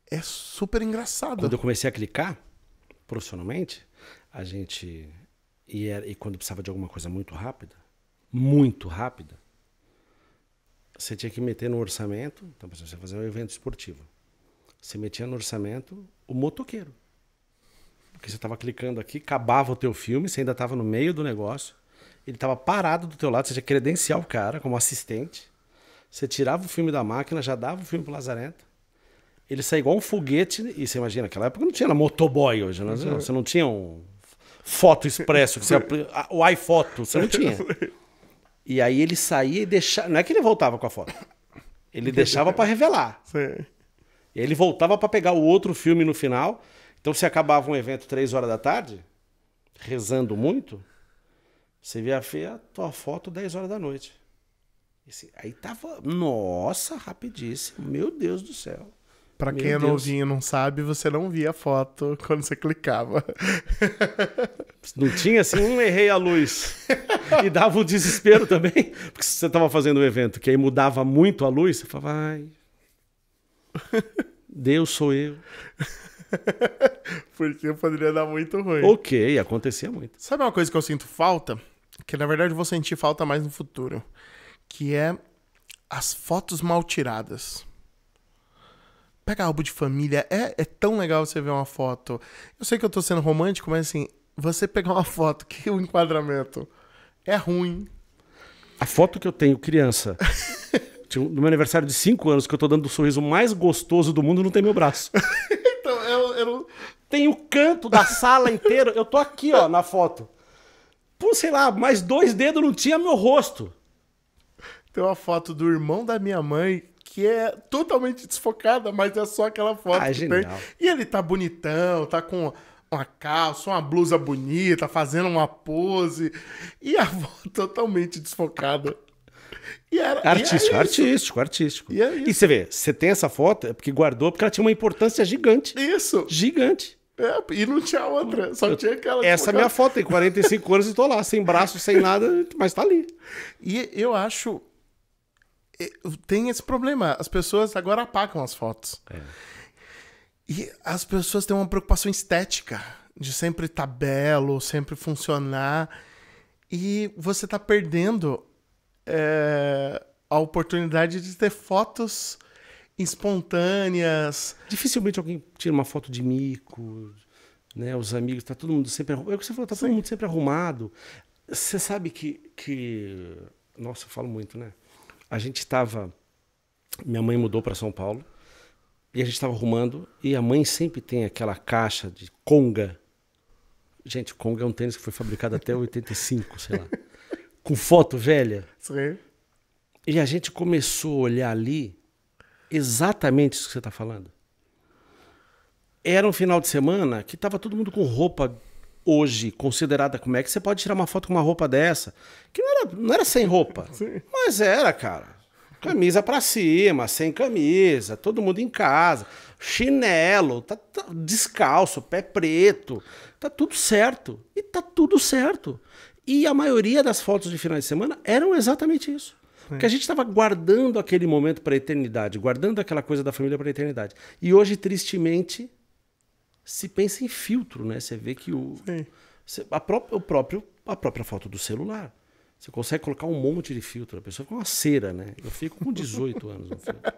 é super engraçado. Quando eu comecei a clicar, profissionalmente, a gente... E quando precisava de alguma coisa muito rápida, você tinha que meter no orçamento. Então, por exemplo, você fazer um evento esportivo. Você metia no orçamento o motoqueiro. Porque você estava clicando aqui, acabava o teu filme, você ainda estava no meio do negócio, ele estava parado do teu lado, você tinha que credenciar o cara como assistente, você tirava o filme da máquina, já dava o filme pro Lazarento, ele saía igual um foguete, e você imagina, naquela época não tinha motoboy hoje, né? Você não tinha um foto expresso, o iPhoto, você não tinha. E aí ele saía e deixava, não é que ele voltava com a foto, ele deixava para revelar. Sim. E aí ele voltava para pegar o outro filme no final. Então, se acabava um evento 3 horas da tarde, rezando muito, você via a tua foto 10 horas da noite. Aí tava, nossa, rapidíssimo, meu Deus do céu. Pra quem é novinho e não sabe, você não via a foto quando você clicava. Não tinha assim, errei a luz. E dava um desespero também, porque se você tava fazendo um evento que aí mudava muito a luz, você falava, ai, Deus sou eu. Porque poderia dar muito ruim. Ok, acontecia muito. Sabe uma coisa que eu sinto falta? Que na verdade eu vou sentir falta mais no futuro. Que é as fotos mal tiradas. Pega álbum de família, é tão legal você ver uma foto. Eu sei que eu tô sendo romântico, mas assim, você pegar uma foto que o enquadramento é ruim. A foto que eu tenho criança, no meu aniversário de 5 anos, que eu tô dando o sorriso mais gostoso do mundo, não tem meu braço. Então, eu não... Tem o canto da sala inteira, eu tô aqui, ó, na foto. Por, sei lá, mais 2 dedos não tinha meu rosto. Tem uma foto do irmão da minha mãe que é totalmente desfocada, mas é só aquela foto que genial. tem. E ele tá bonitão, tá com uma calça, uma blusa bonita, fazendo uma pose. E a foto totalmente desfocada. Artístico. E é isso. E você vê, você tem essa foto, é porque guardou, porque ela tinha uma importância gigante. Isso. Gigante. E não tinha outra, só tinha aquela. Essa é a minha foto, tem 45 anos e tô lá, sem braço, sem nada, mas tá ali. E eu acho... Tem esse problema, as pessoas agora apagam as fotos. E as pessoas têm uma preocupação estética, de sempre estar belo, sempre funcionar. E você tá perdendo a oportunidade de ter fotos espontâneas. Dificilmente alguém tira uma foto de mico, né? Os amigos, tá todo mundo sempre arrumado. É o que você falou, tá todo mundo sempre arrumado. Você sabe que... Nossa, eu falo muito, né? A gente tava... Minha mãe mudou para São Paulo e a gente tava arrumando e a mãe sempre tem aquela caixa de conga. Gente, conga é um tênis que foi fabricado até 85, sei lá. Com foto velha. Sim. E a gente começou a olhar ali exatamente isso que você tá falando. Era um final de semana que tava todo mundo com roupa hoje considerada. Como é que você pode tirar uma foto com uma roupa dessa? Que não era sem roupa. Sim. Mas era, cara. Camisa pra cima, sem camisa, todo mundo em casa, chinelo, tá descalço, pé preto, tá tudo certo. E tá tudo certo. E a maioria das fotos de final de semana eram exatamente isso. Porque a gente estava guardando aquele momento para a eternidade, guardando aquela coisa da família para a eternidade. E hoje, tristemente, se pensa em filtro, né? Você vê que a própria foto do celular. Você consegue colocar um monte de filtro. A pessoa fica uma cera, né? Eu fico com 18 anos no filtro.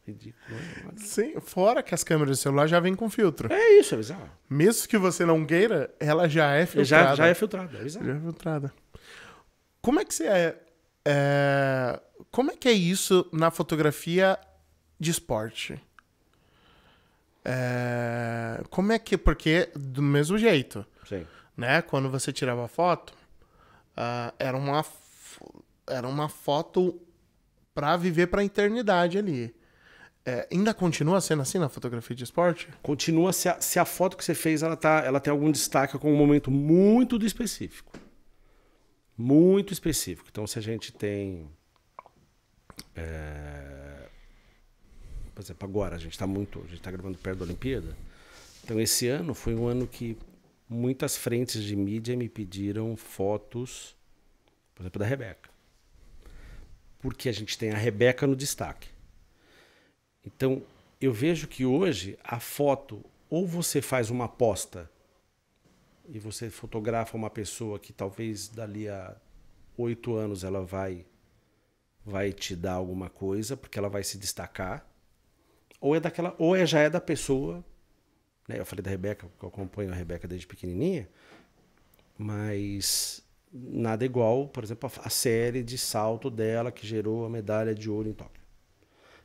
Ridículo. Sim, fora que as câmeras do celular já vêm com filtro. É isso, é bizarro. Mesmo que você não queira, ela já é filtrada. Já é filtrada, é bizarro. Já é filtrada. Como é que você como é que é isso na fotografia de esporte? Como é que... Porque do mesmo jeito. Sim. Né? Quando você tirava a foto, era uma foto para viver para a eternidade ali. Ainda continua sendo assim na fotografia de esporte? Continua se a foto que você fez ela tem algum destaque com um momento muito específico. Muito específico. Então, se a gente tem... por exemplo, agora a gente está gravando perto da Olimpíada. Então, esse ano foi um ano que muitas frentes de mídia me pediram fotos por exemplo, da Rebeca. Porque a gente tem a Rebeca no destaque. Então, eu vejo que hoje a foto, ou você faz uma aposta e você fotografa uma pessoa que talvez dali a 8 anos ela vai te dar alguma coisa, porque ela vai se destacar, ou já é da pessoa, né? Eu falei da Rebeca, porque eu acompanho a Rebeca desde pequenininha, mas nada igual, por exemplo, a série de salto dela que gerou a medalha de ouro em Tóquio.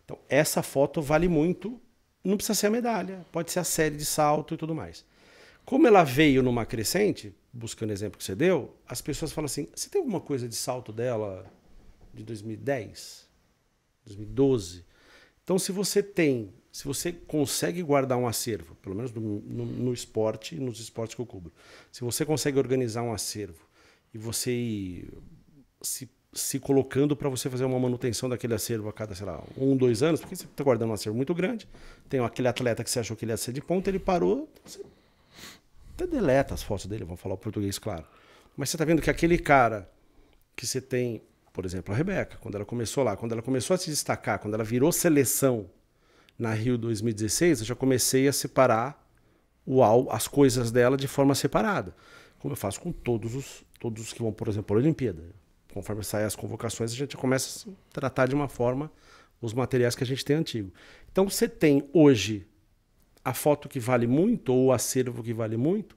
Então, essa foto vale muito, não precisa ser a medalha, pode ser a série de salto e tudo mais. Como ela veio numa crescente, buscando o exemplo que você deu, as pessoas falam assim, você tem alguma coisa de salto dela de 2010, 2012? Então, se você consegue guardar um acervo, pelo menos no esporte, nos esportes que eu cubro, se você consegue organizar um acervo e você ir se colocando para você fazer uma manutenção daquele acervo a cada, sei lá, 1, 2 anos, porque você está guardando um acervo muito grande, tem aquele atleta que você achou que ele ia ser de ponta, ele parou, você até deleta as fotos dele, vamos falar o português, claro. Mas você está vendo que aquele cara que você tem, por exemplo, a Rebeca, quando ela começou lá, quando ela começou a se destacar, quando ela virou seleção na Rio 2016, eu já comecei a separar as coisas dela de forma separada, como eu faço com todos os que vão, por exemplo, para a Olimpíada. Conforme saem as convocações, a gente começa a tratar de uma forma os materiais que a gente tem antigo. Então, você tem hoje a foto que vale muito, ou o acervo que vale muito,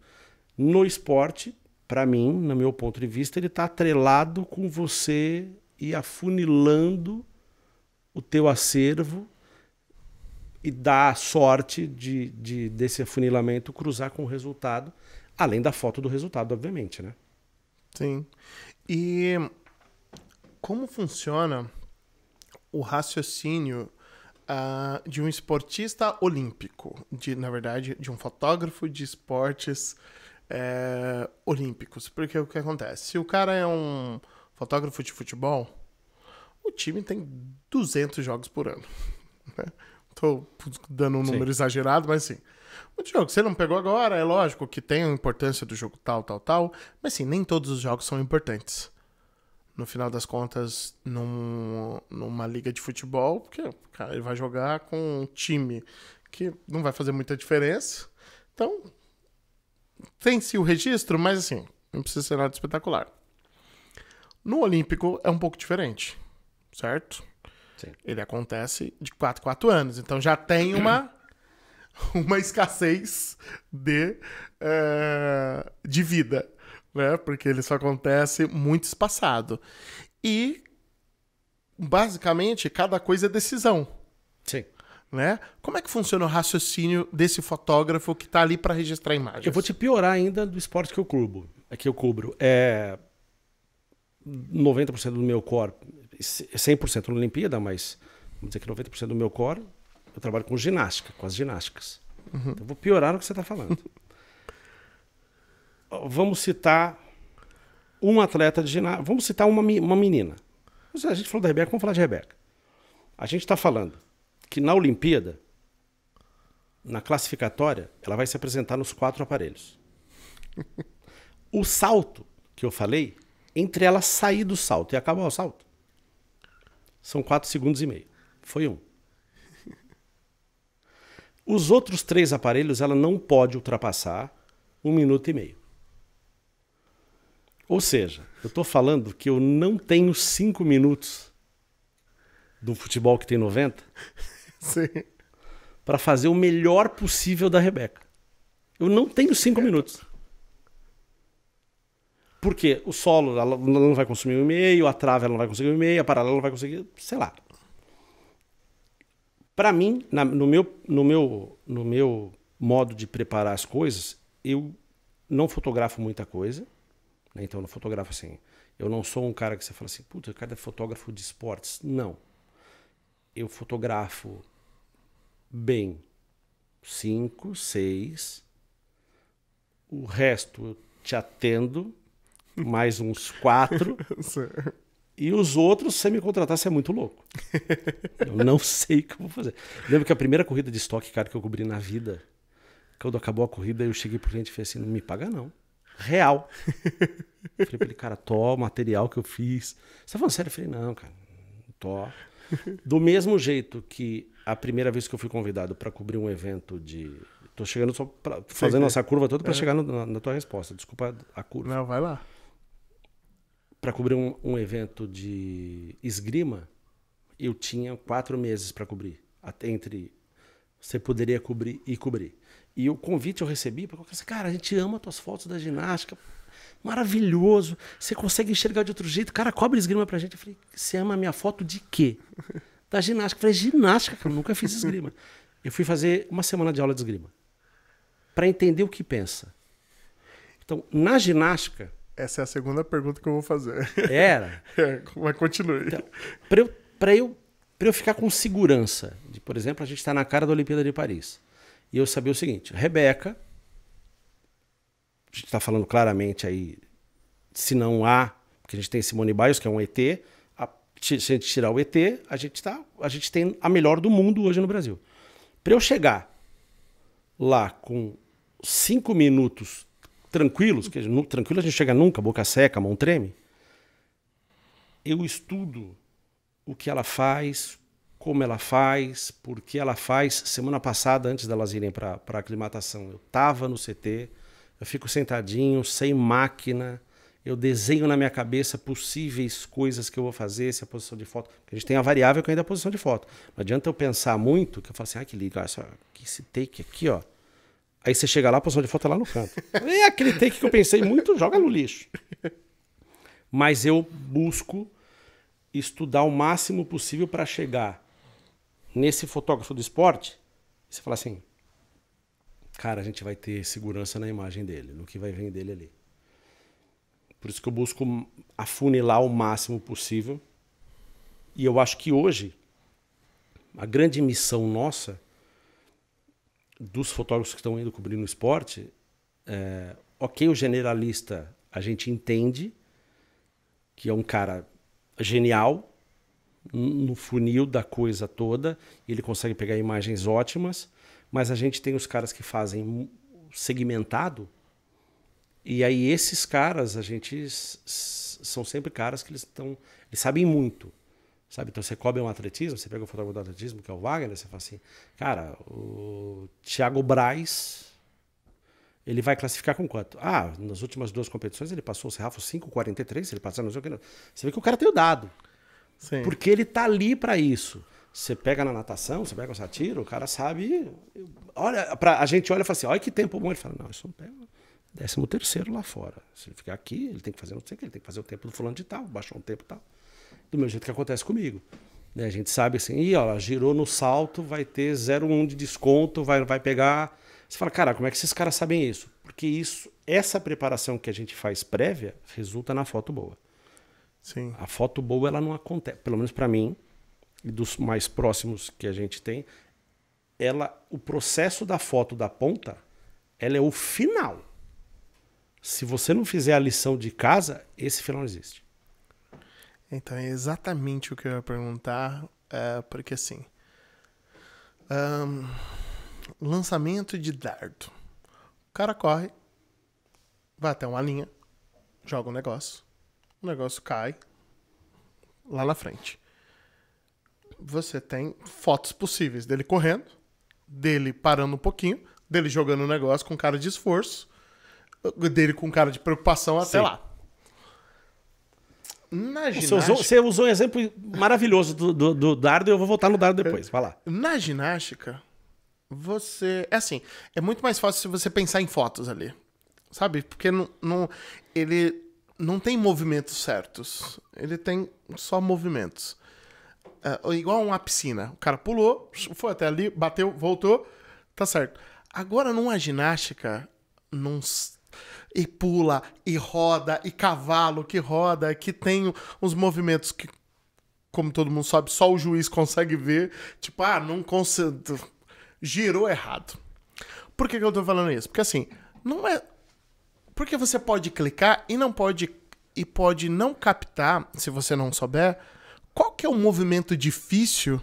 no esporte, para mim, no meu ponto de vista, ele está atrelado com você e afunilando o teu acervo e dar a sorte desse afunilamento cruzar com o resultado, além da foto do resultado, obviamente, né? Sim. E como funciona o raciocínio de um esportista olímpico, na verdade, de um fotógrafo de esportes olímpicos? Porque o que acontece? Se o cara é um fotógrafo de futebol, o time tem 200 jogos por ano. Né? Tô dando um número exagerado, mas assim, muito jogo. Você não pegou agora, é lógico que tem a importância do jogo tal, mas assim, nem todos os jogos são importantes. No final das contas, numa liga de futebol, porque cara, ele vai jogar com um time que não vai fazer muita diferença. Então, tem-se o registro, mas assim, não precisa ser nada espetacular. No Olímpico é um pouco diferente, certo? Sim. Ele acontece de 4 em 4 anos, então já tem uma escassez de vida, né? Porque ele só acontece muito espaçado. E, basicamente, cada coisa é decisão. Sim. Né? Como é que funciona o raciocínio desse fotógrafo que está ali para registrar imagens? Eu vou te piorar ainda do esporte que eu cubro. 90% do meu core, 100% na Olimpíada, mas vamos dizer que 90% do meu core, eu trabalho com ginástica, com as ginásticas. Uhum. Então, eu vou piorar no que você está falando. Vamos citar um atleta de ginástica. Vamos citar uma menina. A gente falou da Rebeca, vamos falar de Rebeca. A gente está falando que na Olimpíada, na classificatória, ela vai se apresentar nos 4 aparelhos. O salto que eu falei, entre ela sair do salto e acabar o salto, são 4,5 segundos. Foi 1. Os outros 3 aparelhos ela não pode ultrapassar 1,5 minutos. Ou seja, eu estou falando que eu não tenho 5 minutos do futebol que tem 90 para fazer o melhor possível da Rebeca. Eu não tenho 5 minutos. Porque o solo ela não vai consumir 1,5, a trave ela não vai conseguir 1,5, a paralela não vai conseguir, sei lá. Para mim, no meu modo de preparar as coisas, eu não fotografo muita coisa. Então eu não fotografo assim. Eu não sou um cara que você fala assim, puta, o cara é fotógrafo de esportes. Não. Eu fotografo bem 5, 6. O resto eu te atendo, mais uns 4. E os outros, se você me contratar, você é muito louco. Eu não sei o que eu vou fazer. Lembro que a primeira corrida de estoque, cara, que eu cobri na vida, quando acabou a corrida, eu cheguei pro cliente e falei assim, não me paga não. Real. Eu falei pra ele, cara, o material que eu fiz. Você tá falando sério? Eu falei, não, cara, tô. Do mesmo jeito que a primeira vez que eu fui convidado para cobrir um evento de... Tô chegando só fazendo essa curva toda para chegar na tua resposta. Desculpa a curva. Não, vai lá. Para cobrir um evento de esgrima, eu tinha 4 meses para cobrir. Até entre você poderia cobrir e cobrir. E o convite eu recebi, porque eu falei, cara, a gente ama tuas fotos da ginástica, maravilhoso, você consegue enxergar de outro jeito, cara, cobre esgrima pra gente. Eu falei, você ama a minha foto de quê? Da ginástica. Eu falei, ginástica, cara, eu nunca fiz esgrima. Eu fui fazer uma semana de aula de esgrima, para entender o que pensa. Então, na ginástica... Essa é a segunda pergunta que eu vou fazer. Era. Mas continue. Então, para eu ficar com segurança, de, por exemplo, a gente está na cara da Olimpíada de Paris, e eu sabia o seguinte, Rebeca, a gente está falando claramente aí, se não há, porque a gente tem Simone Biles, que é um ET, se a gente tirar o ET, a gente tem a melhor do mundo hoje no Brasil. Para eu chegar lá com 5 minutos tranquilos, que tranquilo a gente chega nunca, boca seca, mão treme, eu estudo o que ela faz, como ela faz, por que ela faz. Semana passada, antes delas irem para a aclimatação, eu estava no CT, eu fico sentadinho, sem máquina, eu desenho na minha cabeça possíveis coisas que eu vou fazer, se a posição de foto... Porque a gente tem a variável que ainda é a posição de foto. Não adianta eu pensar muito, que eu falo assim, que legal, esse take aqui, ó. Aí você chega lá, a posição de foto é lá no canto. É aquele take que eu pensei muito, joga no lixo. Mas eu busco estudar o máximo possível para chegar nesse fotógrafo do esporte e você fala assim, cara, a gente vai ter segurança na imagem dele, no que vai vir dele ali. Por isso que eu busco afunilar o máximo possível. E eu acho que hoje a grande missão nossa, dos fotógrafos que estão indo cobrir no esporte, ok, o generalista a gente entende que é um cara genial no funil da coisa toda, ele consegue pegar imagens ótimas, mas a gente tem os caras que fazem segmentado, e aí esses caras, a gente são sempre caras que eles sabem muito. Sabe? Então você cobre um atletismo, você pega o fotógrafo do atletismo, que é o Wagner, você fala assim, cara, o Thiago Braz, ele vai classificar com quanto? Nas últimas 2 competições ele passou o Serrafo 5,43, ele passou, não sei o que. Você vê que o cara tem o dado. Sim. Porque ele tá ali para isso. Você pega na natação, você pega o satiro, o cara sabe... Olha, a gente olha e fala assim, olha que tempo bom. Ele fala, não, isso não pega 13º lá fora. Se ele ficar aqui, ele tem que fazer não sei o que, ele tem que fazer o tempo do fulano de tal, baixar um tempo e tal. Do mesmo jeito que acontece comigo. A gente sabe assim, girou no salto, vai ter 0,1 de desconto, vai pegar... Você fala, cara, como é que esses caras sabem isso? Porque essa preparação que a gente faz prévia resulta na foto boa. Sim. A foto boa, ela não acontece, pelo menos para mim, e dos mais próximos que a gente tem, o processo da foto da ponta, ela é o final. Se você não fizer a lição de casa, esse final não existe. Então, é exatamente o que eu ia perguntar, porque assim, lançamento de dardo. O cara corre, vai até uma linha, joga o negócio cai lá na frente. Você tem fotos possíveis dele correndo, dele parando um pouquinho, dele jogando o negócio com cara de esforço, dele com cara de preocupação até lá. Na ginástica... Você usou um exemplo maravilhoso do dardo e eu vou voltar no dardo depois. Vai lá. Na ginástica, é muito mais fácil se você pensar em fotos ali. Sabe? Porque ele não tem movimentos certos. Ele tem só movimentos. Igual uma piscina. O cara pulou, foi até ali, bateu, voltou, tá certo. Agora, numa ginástica, e pula, e roda, e cavalo que roda, que tem uns movimentos que, como todo mundo sabe, só o juiz consegue ver. Tipo, não consegue... Girou errado. Por que eu tô falando isso? Porque assim, não é... Porque você pode clicar e pode não captar, se você não souber, qual que é o movimento difícil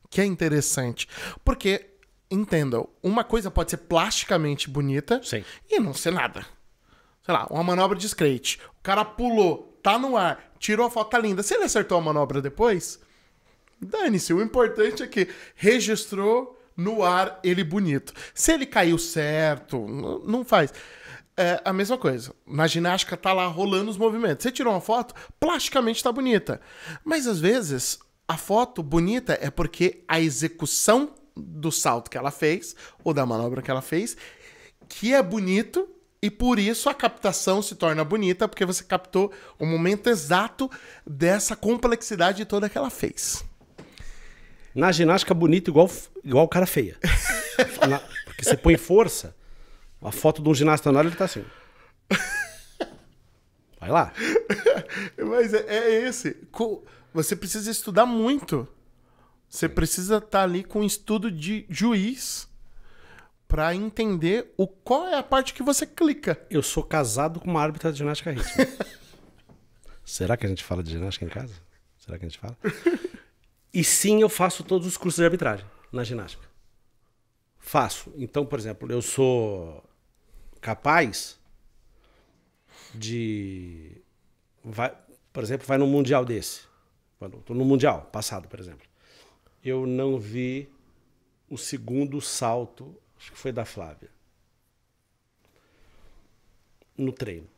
que é interessante. Porque, entendam, uma coisa pode ser plasticamente bonita. Sim. E não ser nada. sei lá, uma manobra de skate. O cara pulou, tá no ar, tirou a foto, tá linda. Se ele acertou a manobra depois, dane-se. O importante é que registrou no ar ele bonito. Se ele caiu certo, não faz. É a mesma coisa. Na ginástica tá lá rolando os movimentos. Você tirou uma foto, plasticamente tá bonita. Mas às vezes a foto bonita é porque a execução do salto que ela fez, ou da manobra que ela fez, que é bonito, e por isso a captação se torna bonita, porque você captou o momento exato dessa complexidade toda que ela fez. Na ginástica, bonito igual o cara feia. Porque você põe força, a foto de um ginasta na hora, ele tá assim. Vai lá. Mas é esse. Você precisa estudar muito. Você precisa estar ali com estudo de juiz para entender qual é a parte que você clica. Eu sou casado com uma árbitra de ginástica rítmica. Será que a gente fala de ginástica em casa? Será que a gente fala? E sim, eu faço todos os cursos de arbitragem na ginástica. Faço. Então, por exemplo, eu sou capaz de... por exemplo, vai num mundial desse. Estou no mundial passado, por exemplo. Eu não vi o segundo salto, acho que foi da Flávia, no treino.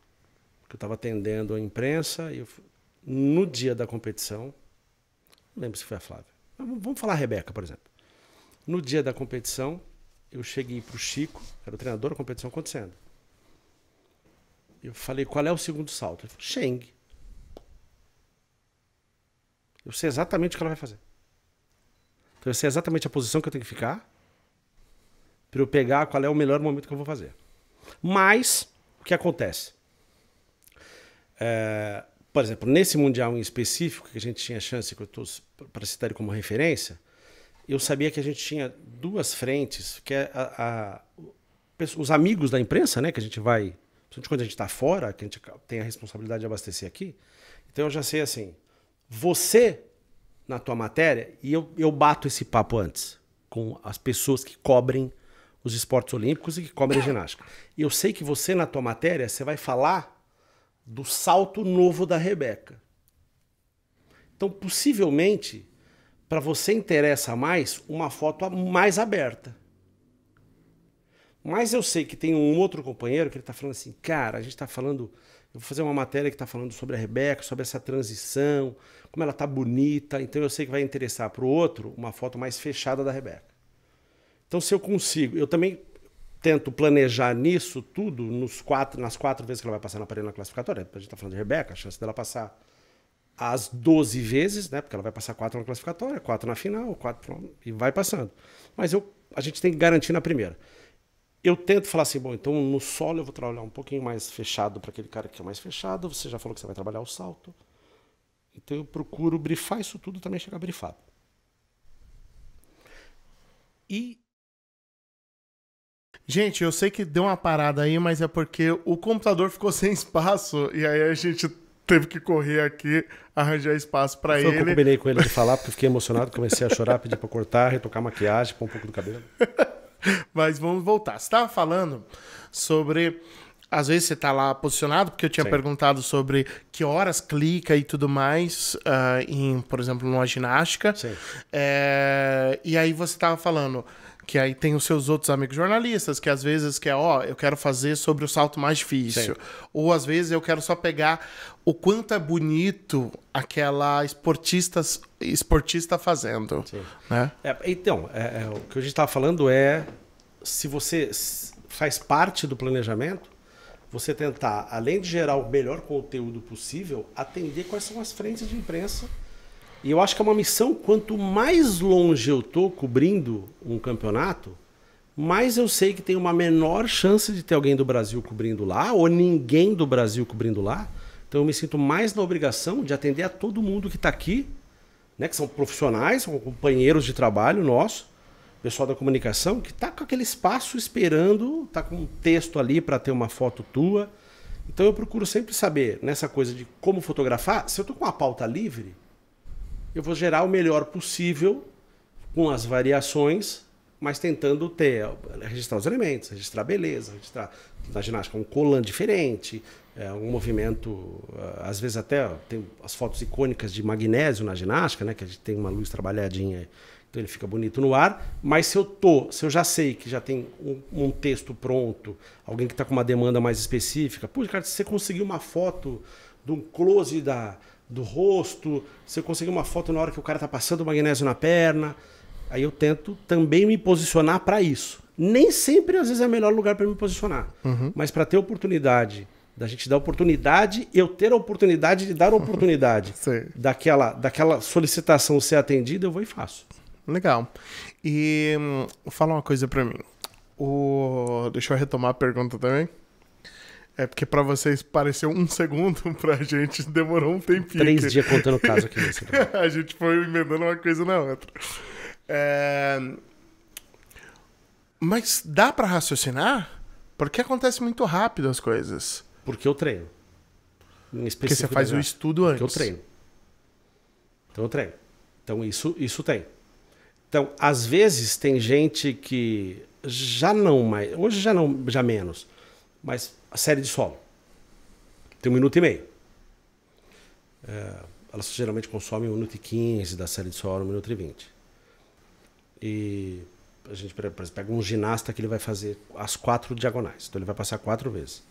Porque eu estava atendendo a imprensa e no dia da competição, não lembro se foi a Flávia, vamos falar a Rebeca, por exemplo. No dia da competição, eu cheguei para o Chico, que era o treinador da competição acontecendo. Eu falei, qual é o segundo salto? Ele falou, Cheng. Eu sei exatamente o que ela vai fazer. Então eu sei exatamente a posição que eu tenho que ficar para eu pegar qual é o melhor momento que eu vou fazer. Mas, o que acontece? Por exemplo, nesse Mundial em específico, que a gente tinha chance, para citar ele como referência, eu sabia que a gente tinha duas frentes, que é os amigos da imprensa, né, que a gente vai, principalmente quando a gente está fora, que a gente tem a responsabilidade de abastecer aqui. Então eu já sei assim, você... na tua matéria, e eu bato esse papo antes com as pessoas que cobrem os esportes olímpicos e que cobrem a ginástica. E eu sei que você, na tua matéria, você vai falar do salto novo da Rebeca. Então, possivelmente, para você interessa mais uma foto mais aberta. Mas eu sei que tem um outro companheiro que ele está falando assim, cara, a gente está falando... Eu vou fazer uma matéria que está falando sobre a Rebeca, sobre essa transição, como ela está bonita. Então eu sei que vai interessar para o outro uma foto mais fechada da Rebeca. Então se eu consigo, eu também tento planejar nisso tudo nas 4 vezes que ela vai passar na parede classificatória. A gente está falando de Rebeca, a chance dela passar as 12 vezes, né? Porque ela vai passar 4 na classificatória, 4 na final, 4 e vai passando. Mas a gente tem que garantir na primeira. Eu tento falar assim, bom, então no solo eu vou trabalhar um pouquinho mais fechado para aquele cara que é mais fechado, você já falou que você vai trabalhar o salto. Então eu procuro brifar isso tudo, também chegar brifado. Gente, eu sei que deu uma parada aí, mas é porque o computador ficou sem espaço e aí a gente teve que correr aqui, arranjar espaço para ele. Eu combinei com ele de falar, porque eu fiquei emocionado, comecei a chorar, pedi para cortar, retocar a maquiagem, pôr um pouco do cabelo. Mas vamos voltar. Você estava falando sobre... Às vezes você está lá posicionado, porque eu tinha perguntado sobre que horas clica e tudo mais, por exemplo, numa ginástica. E aí você estava falando que aí tem os seus outros amigos jornalistas, que às vezes eu quero fazer sobre o salto mais difícil. Sim. Ou às vezes eu quero só pegar o quanto é bonito aquela esportista fazendo. Né? Então, o que a gente estava falando se você faz parte do planejamento, você tentar, além de gerar o melhor conteúdo possível, atender quais são as frentes de imprensa. E eu acho que é uma missão, quanto mais longe eu estou cobrindo um campeonato, mais eu sei que tem uma menor chance de ter alguém do Brasil cobrindo lá, ou ninguém do Brasil cobrindo lá. Então eu me sinto mais na obrigação de atender a todo mundo que está aqui, né, que são profissionais, são companheiros de trabalho nosso, pessoal da comunicação, que está com aquele espaço esperando, está com um texto ali para ter uma foto tua. Então eu procuro sempre saber, nessa coisa de como fotografar, se eu estou com uma pauta livre, eu vou gerar o melhor possível, com as variações, mas tentando registrar os elementos, registrar a beleza, registrar na ginástica um colã diferente, um movimento, às vezes até tem as fotos icônicas de magnésio na ginástica, né, que a gente tem uma luz trabalhadinha, então ele fica bonito no ar, mas se eu já sei que já tem um texto pronto, alguém que está com uma demanda mais específica, puxa, cara, se você conseguir uma foto de um close do rosto, se eu conseguir uma foto na hora que o cara está passando o magnésio na perna, aí eu tento também me posicionar para isso. Nem sempre, às vezes, é o melhor lugar para me posicionar. Mas para ter oportunidade, da gente dar oportunidade, eu ter a oportunidade de dar oportunidade. daquela solicitação ser atendida, eu vou e faço. Legal. E fala uma coisa para mim. Deixa eu retomar a pergunta também. É porque para vocês pareceu 1 segundo, pra gente demorou um tempinho. 3 dias contando o caso aqui. A gente foi emendando uma coisa na outra. Mas dá para raciocinar? Porque acontece muito rápido as coisas. Porque eu treino. Porque você faz o estudo antes. Porque eu treino. Então eu treino. Então isso tem. Então, às vezes tem gente que já não mais, hoje já menos, mas a série de solo tem 1 minuto e meio. Elas geralmente consomem 1 minuto e 15 da série de solo, 1 minuto e 20. E a gente, por exemplo, pega um ginasta que ele vai fazer as 4 diagonais. Então ele vai passar 4 vezes.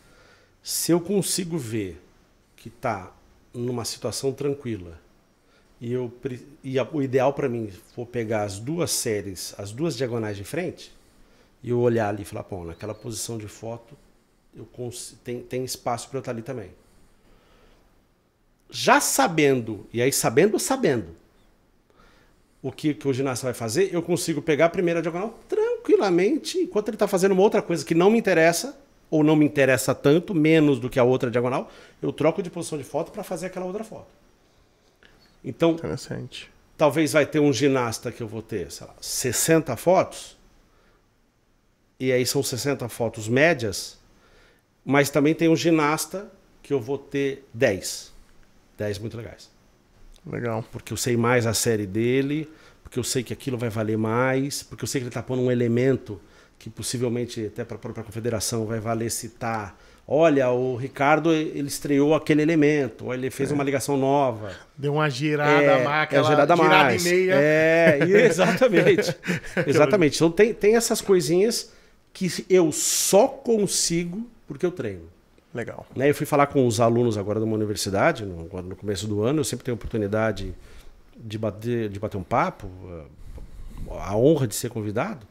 Se eu consigo ver que está numa situação tranquila e o ideal para mim for pegar as 2 séries, as 2 diagonais de frente, e eu olhar ali e falar, pô, naquela posição de foto tem espaço para eu estar ali também. Já sabendo, e aí sabendo, o que o ginasta vai fazer, eu consigo pegar a primeira diagonal tranquilamente, enquanto ele está fazendo uma outra coisa que não me interessa, ou não me interessa tanto, menos do que a outra diagonal, eu troco de posição de foto para fazer aquela outra foto. Então, interessante. Talvez vai ter um ginasta que eu vou ter, sei lá, 60 fotos, e aí são 60 fotos médias, mas também tem um ginasta que eu vou ter 10. 10 muito legais. Legal. Porque eu sei mais a série dele, porque eu sei que aquilo vai valer mais, porque eu sei que ele está pondo um elemento que possivelmente até para a própria confederação vai valer citar. Olha, o Ricardo, ele estreou aquele elemento, ou ele fez uma ligação nova. Deu uma girada a máquina, girada mais. E meia. Exatamente. Exatamente. Então tem essas coisinhas que eu só consigo porque eu treino. Legal. Eu fui falar com os alunos agora de uma universidade, agora no começo do ano, eu sempre tenho a oportunidade de bater um papo, a honra de ser convidado,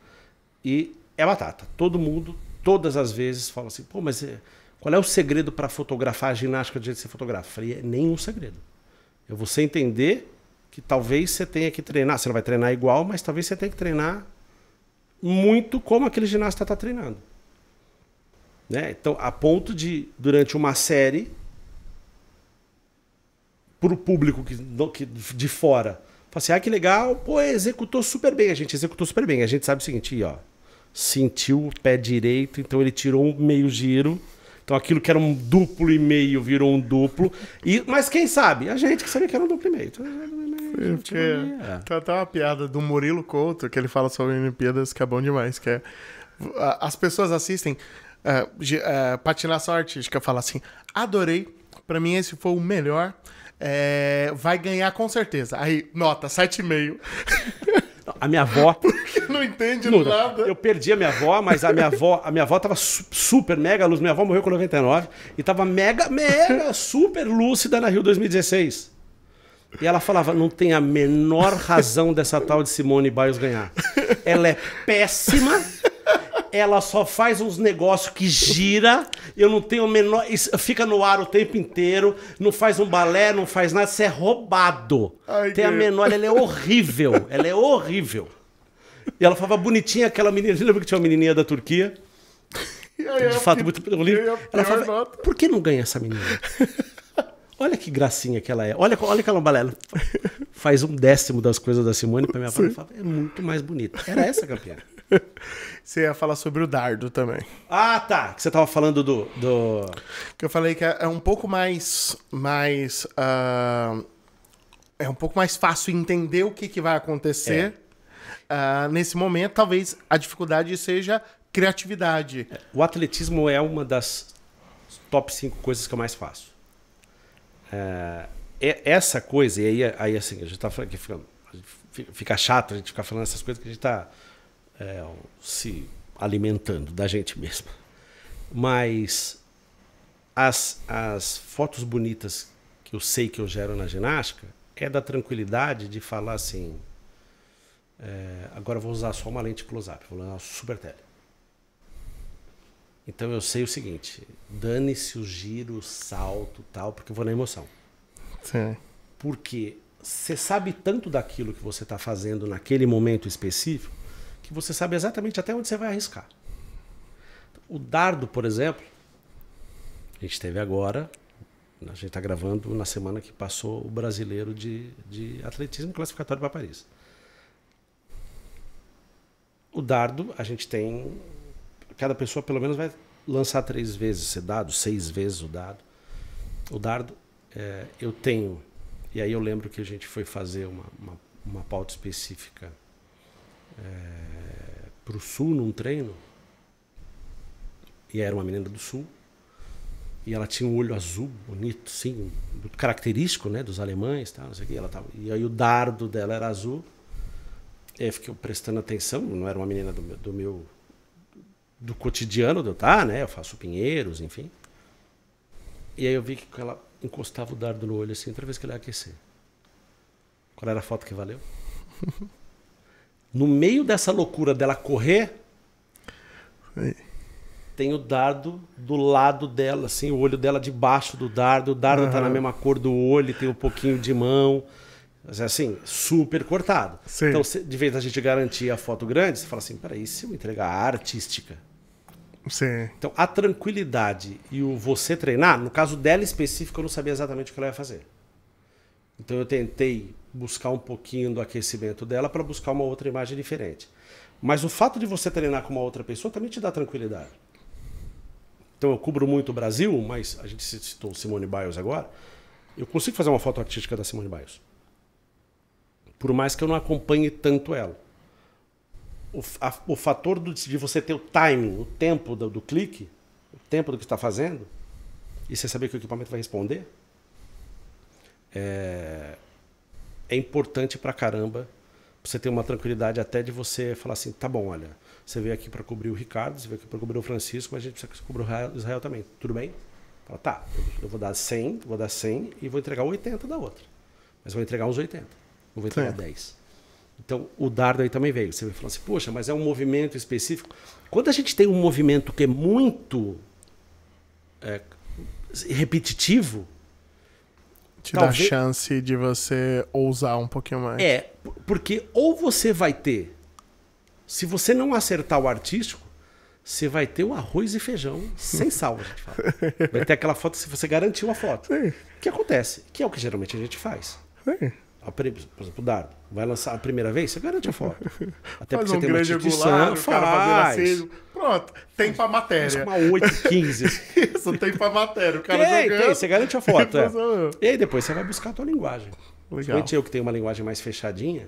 e é batata. Todo mundo, todas as vezes, fala assim, pô, mas qual é o segredo para fotografar a ginástica do jeito que você fotografa? Eu falei, nenhum segredo. É você entender que talvez você tenha que treinar, você não vai treinar igual, mas talvez você tenha que treinar muito como aquele ginasta está treinando. Então, a ponto de, durante uma série, para o público que de fora, fala assim, que legal, pô, executou super bem. A gente executou super bem. A gente sabe o seguinte, sentiu o pé direito, então ele tirou um meio giro. Então aquilo que era um duplo e meio virou um duplo. Mas quem sabe? A gente que sabia que era um duplo e meio. Tem até uma piada do Murilo Couto, que ele fala sobre Olimpíadas, que é bom demais, que é... As pessoas assistem... patinação artística, fala assim, adorei, pra mim esse foi o melhor, vai ganhar com certeza. Aí, nota, 7,5. A minha avó... Porque não entende nada. Eu perdi a minha avó, mas a minha avó tava super mega lúcida. Minha avó morreu com 99 e tava mega super lúcida na Rio 2016. E ela falava, não tem a menor razão dessa tal de Simone Biles ganhar. Ela é péssima... Ela só faz uns negócios que gira, eu não tenho o menor... Fica no ar o tempo inteiro, não faz um balé, não faz nada, você é roubado. Tem a menor... Ela é horrível, E ela falava bonitinha, aquela menina... Você lembra que tinha uma menininha da Turquia? De fato, muito... Ela falava, por que não ganha essa menina? Olha que gracinha que ela é. Olha que ela balé. Ela faz 1/10 das coisas da Simone, pra minha avó, ela falava, é muito mais bonita. Era essa campeã. Você ia falar sobre o dardo também. Ah, tá. Que você tava falando do... Que eu falei que é um pouco mais é um pouco mais fácil entender o que vai acontecer nesse momento, talvez a dificuldade seja criatividade. O atletismo é uma das top 5 coisas que eu mais faço. Essa coisa, e aí assim, a gente tá falando que fica chato a gente ficar falando essas coisas que a gente está se alimentando da gente mesmo. Mas as fotos bonitas que eu sei que eu gero na ginástica é da tranquilidade de falar assim, agora eu vou usar só uma lente close-up, vou usar uma super tele. Então eu sei o seguinte, dane-se o giro, o salto tal, porque eu vou na emoção. Sim. Porque você sabe tanto daquilo que você está fazendo naquele momento específico que você sabe exatamente até onde você vai arriscar. O dardo, por exemplo, a gente teve agora, a gente está gravando na semana que passou o brasileiro de atletismo classificatório para Paris. O dardo, a gente tem... Cada pessoa pelo menos vai lançar 3 vezes esse dado, 6 vezes o dado. O dardo, eu tenho... E aí eu lembro que a gente foi fazer uma pauta específica para o Sul, num treino. E era uma menina do Sul. E ela tinha um olho azul, bonito, sim, muito característico, né, dos alemães, tá, não sei o que. E aí o dardo dela era azul. E aí eu fiquei prestando atenção, não era uma menina do cotidiano, né? Eu faço pinheiros, enfim. E aí eu vi que ela encostava o dardo no olho assim, toda vez que ela ia aquecer. Qual era a foto que valeu? No meio dessa loucura dela correr, tem o dardo do lado dela, assim, o olho dela debaixo do dardo. O dardo tá na mesma cor do olho, tem um pouquinho de mão. Assim, super cortado. Sim. Então, de vez da gente garantir a foto grande, você fala assim, peraí, se eu entregar a artística? Sim. Então, a tranquilidade e o você treinar, no caso dela específico, eu não sabia exatamente o que ela ia fazer. Então, eu tentei buscar um pouquinho do aquecimento dela para buscar uma outra imagem diferente. Mas o fato de você treinar com uma outra pessoa também te dá tranquilidade. Então, eu cubro muito o Brasil, mas a gente citou Simone Biles agora. Eu consigo fazer uma foto artística da Simone Biles. Por mais que eu não acompanhe tanto ela. O fator de você ter o timing, o tempo do clique, o tempo do que está fazendo, e você saber que o equipamento vai responder, é importante pra caramba, pra você ter uma tranquilidade até de você falar assim, tá bom, olha, você veio aqui para cobrir o Ricardo, você veio aqui para cobrir o Francisco, mas a gente precisa cobrir o Israel também, tudo bem? Fala, tá, eu vou dar 100 e vou entregar 80 da outra, mas vou entregar uns 80, não vou entregar 10. Então, o dardo aí também veio. Você vai falar assim, poxa, mas é um movimento específico. Quando a gente tem um movimento que é muito repetitivo... Te dá chance de você ousar um pouquinho mais. Porque ou você vai ter... Se você não acertar o artístico, você vai ter o arroz e feijão sem sal, a gente fala. Vai ter aquela foto se você garantiu a foto. Sim. O que acontece? Que é o que geralmente a gente faz. Sim. Por exemplo, o dardo. Vai lançar a primeira vez, você garante a foto. Até faz porque você tem uma titição, faz. Pronto, tem pra matéria. Uma 8,15. Isso, tem pra matéria. O cara jogando. Você garante a foto. E aí depois você vai buscar a tua linguagem. Legal. Eu que tenho uma linguagem mais fechadinha,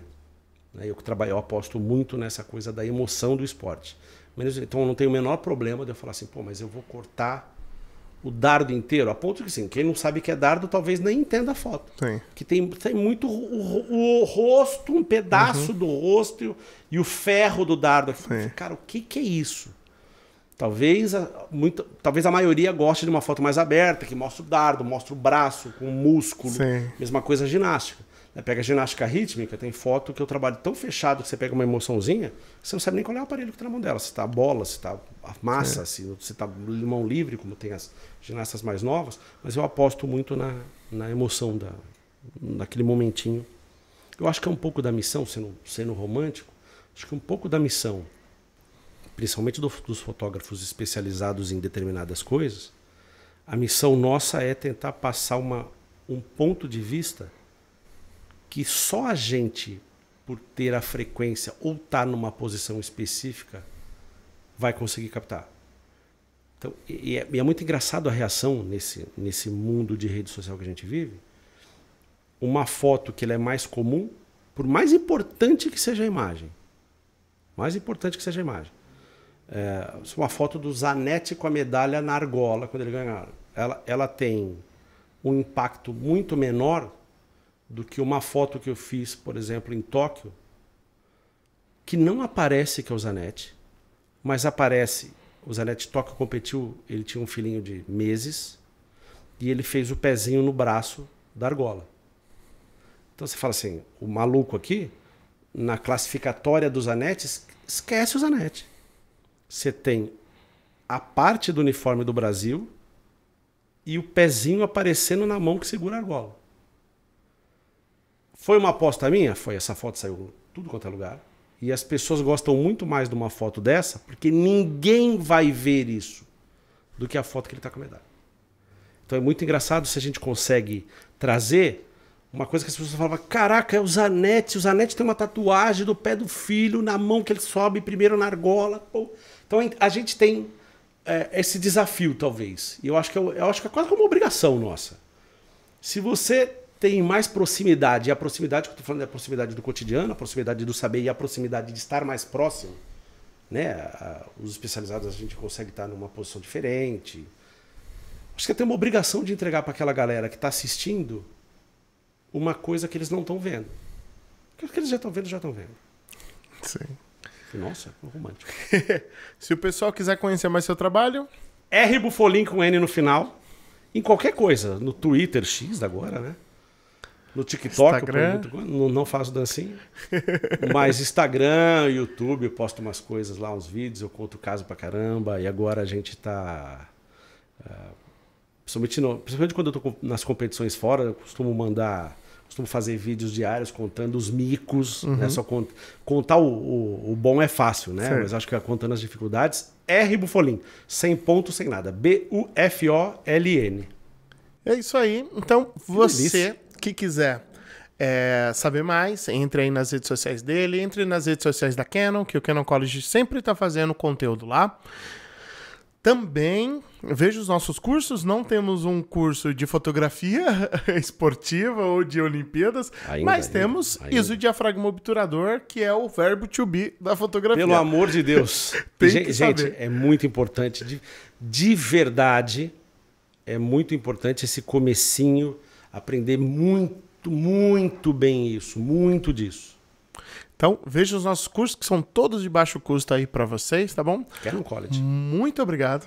né, eu aposto muito nessa coisa da emoção do esporte. Então eu não tenho o menor problema de eu falar assim, pô, mas eu vou cortar o dardo inteiro, a ponto que assim, quem não sabe que é dardo talvez nem entenda a foto. Sim. Que tem muito o rosto, um pedaço do rosto e o ferro do dardo. Cara, o que é isso? Talvez a maioria goste de uma foto mais aberta, que mostra o dardo, mostra o braço com o músculo. Sim. Mesma coisa a ginástica. Pega a ginástica rítmica, tem foto que eu trabalho tão fechado que você pega uma emoçãozinha, você não sabe nem qual é o aparelho que tá na mão dela. Se tá a bola, se tá a massa, se tá mão livre, como tem as ginastas mais novas. Mas eu aposto muito na emoção daquele momentinho. Eu acho que é um pouco da missão, sendo romântico, acho que um pouco da missão, principalmente dos fotógrafos especializados em determinadas coisas, a missão nossa é tentar passar um ponto de vista que só a gente, por ter a frequência ou estar numa posição específica, vai conseguir captar. Então, e é muito engraçado a reação nesse mundo de rede social que a gente vive. Uma foto que ela é mais comum, por mais importante que seja a imagem, Mais importante que seja a imagem. Uma foto do Zanetti com a medalha na argola, quando ele ganharam. Ela tem um impacto muito menor do que uma foto que eu fiz, por exemplo, em Tóquio, que não aparece que é o Zanetti, mas aparece... O Zanetti Tóquio competiu, ele tinha um filhinho de meses e ele fez o pezinho no braço da argola. Então você fala assim, o maluco aqui, na classificatória do Zanetti, esquece o Zanetti. Você tem a parte do uniforme do Brasil e o pezinho aparecendo na mão que segura a argola. Foi uma aposta minha? Foi. Essa foto saiu tudo quanto é lugar. E as pessoas gostam muito mais de uma foto dessa, porque ninguém vai ver isso do que a foto que ele está com a medalha. Então é muito engraçado se a gente consegue trazer uma coisa que as pessoas falavam, caraca, é o Zanetti tem uma tatuagem do pé do filho na mão que ele sobe primeiro na argola. Pô. Então a gente tem esse desafio, talvez. E eu acho que é quase como uma obrigação nossa. Se você tem mais proximidade, e a proximidade que eu estou falando é a proximidade do cotidiano, a proximidade do saber e a proximidade de estar mais próximo, né? Os especializados a gente consegue estar numa posição diferente. Acho que tem uma obrigação de entregar para aquela galera que está assistindo uma coisa que eles não estão vendo. Porque o que eles já estão vendo. Sim. Nossa, é romântico. Se o pessoal quiser conhecer mais seu trabalho... R Bufolin com N no final. Em qualquer coisa. No Twitter, X agora, né? No TikTok, não faço dancinha. Mas Instagram, YouTube, eu posto umas coisas lá, uns vídeos, eu conto caso pra caramba. E agora a gente tá... Principalmente quando eu tô nas competições fora, eu costumo fazer vídeos diários contando os micos. Né? Só contar o bom é fácil, né? Certo. Mas acho que contando as dificuldades. R Bufolin, sem ponto, sem nada. Bufoln. É isso aí. Então, você que quiser saber mais, entre aí nas redes sociais dele, entre nas redes sociais da Cannon, que o Cannon College sempre está fazendo conteúdo lá. Também veja os nossos cursos. Não temos um curso de fotografia esportiva ou de Olimpíadas, mas temos ISO diafragma obturador, que é o verbo to be da fotografia. Pelo amor de Deus. Gente, é muito importante. De verdade, é muito importante esse comecinho, aprender muito, muito bem isso, muito disso. Então, veja os nossos cursos, que são todos de baixo custo aí para vocês, tá bom? Cannon College. Muito obrigado.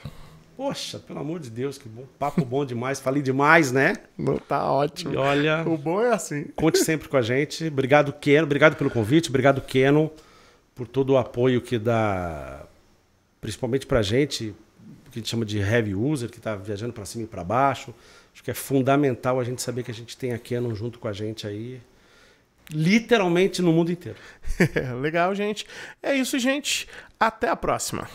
Poxa, pelo amor de Deus, que bom. Papo bom demais. Falei demais, né? Não, tá ótimo. E olha... O bom é assim. Conte sempre com a gente. Obrigado, Cannon. Obrigado pelo convite. Obrigado, Cannon, por todo o apoio que dá, principalmente pra gente, que a gente chama de heavy user, que tá viajando para cima e para baixo. Acho que é fundamental a gente saber que a gente tem a Cannon junto com a gente aí. Literalmente no mundo inteiro. Legal, gente. É isso, gente. Até a próxima.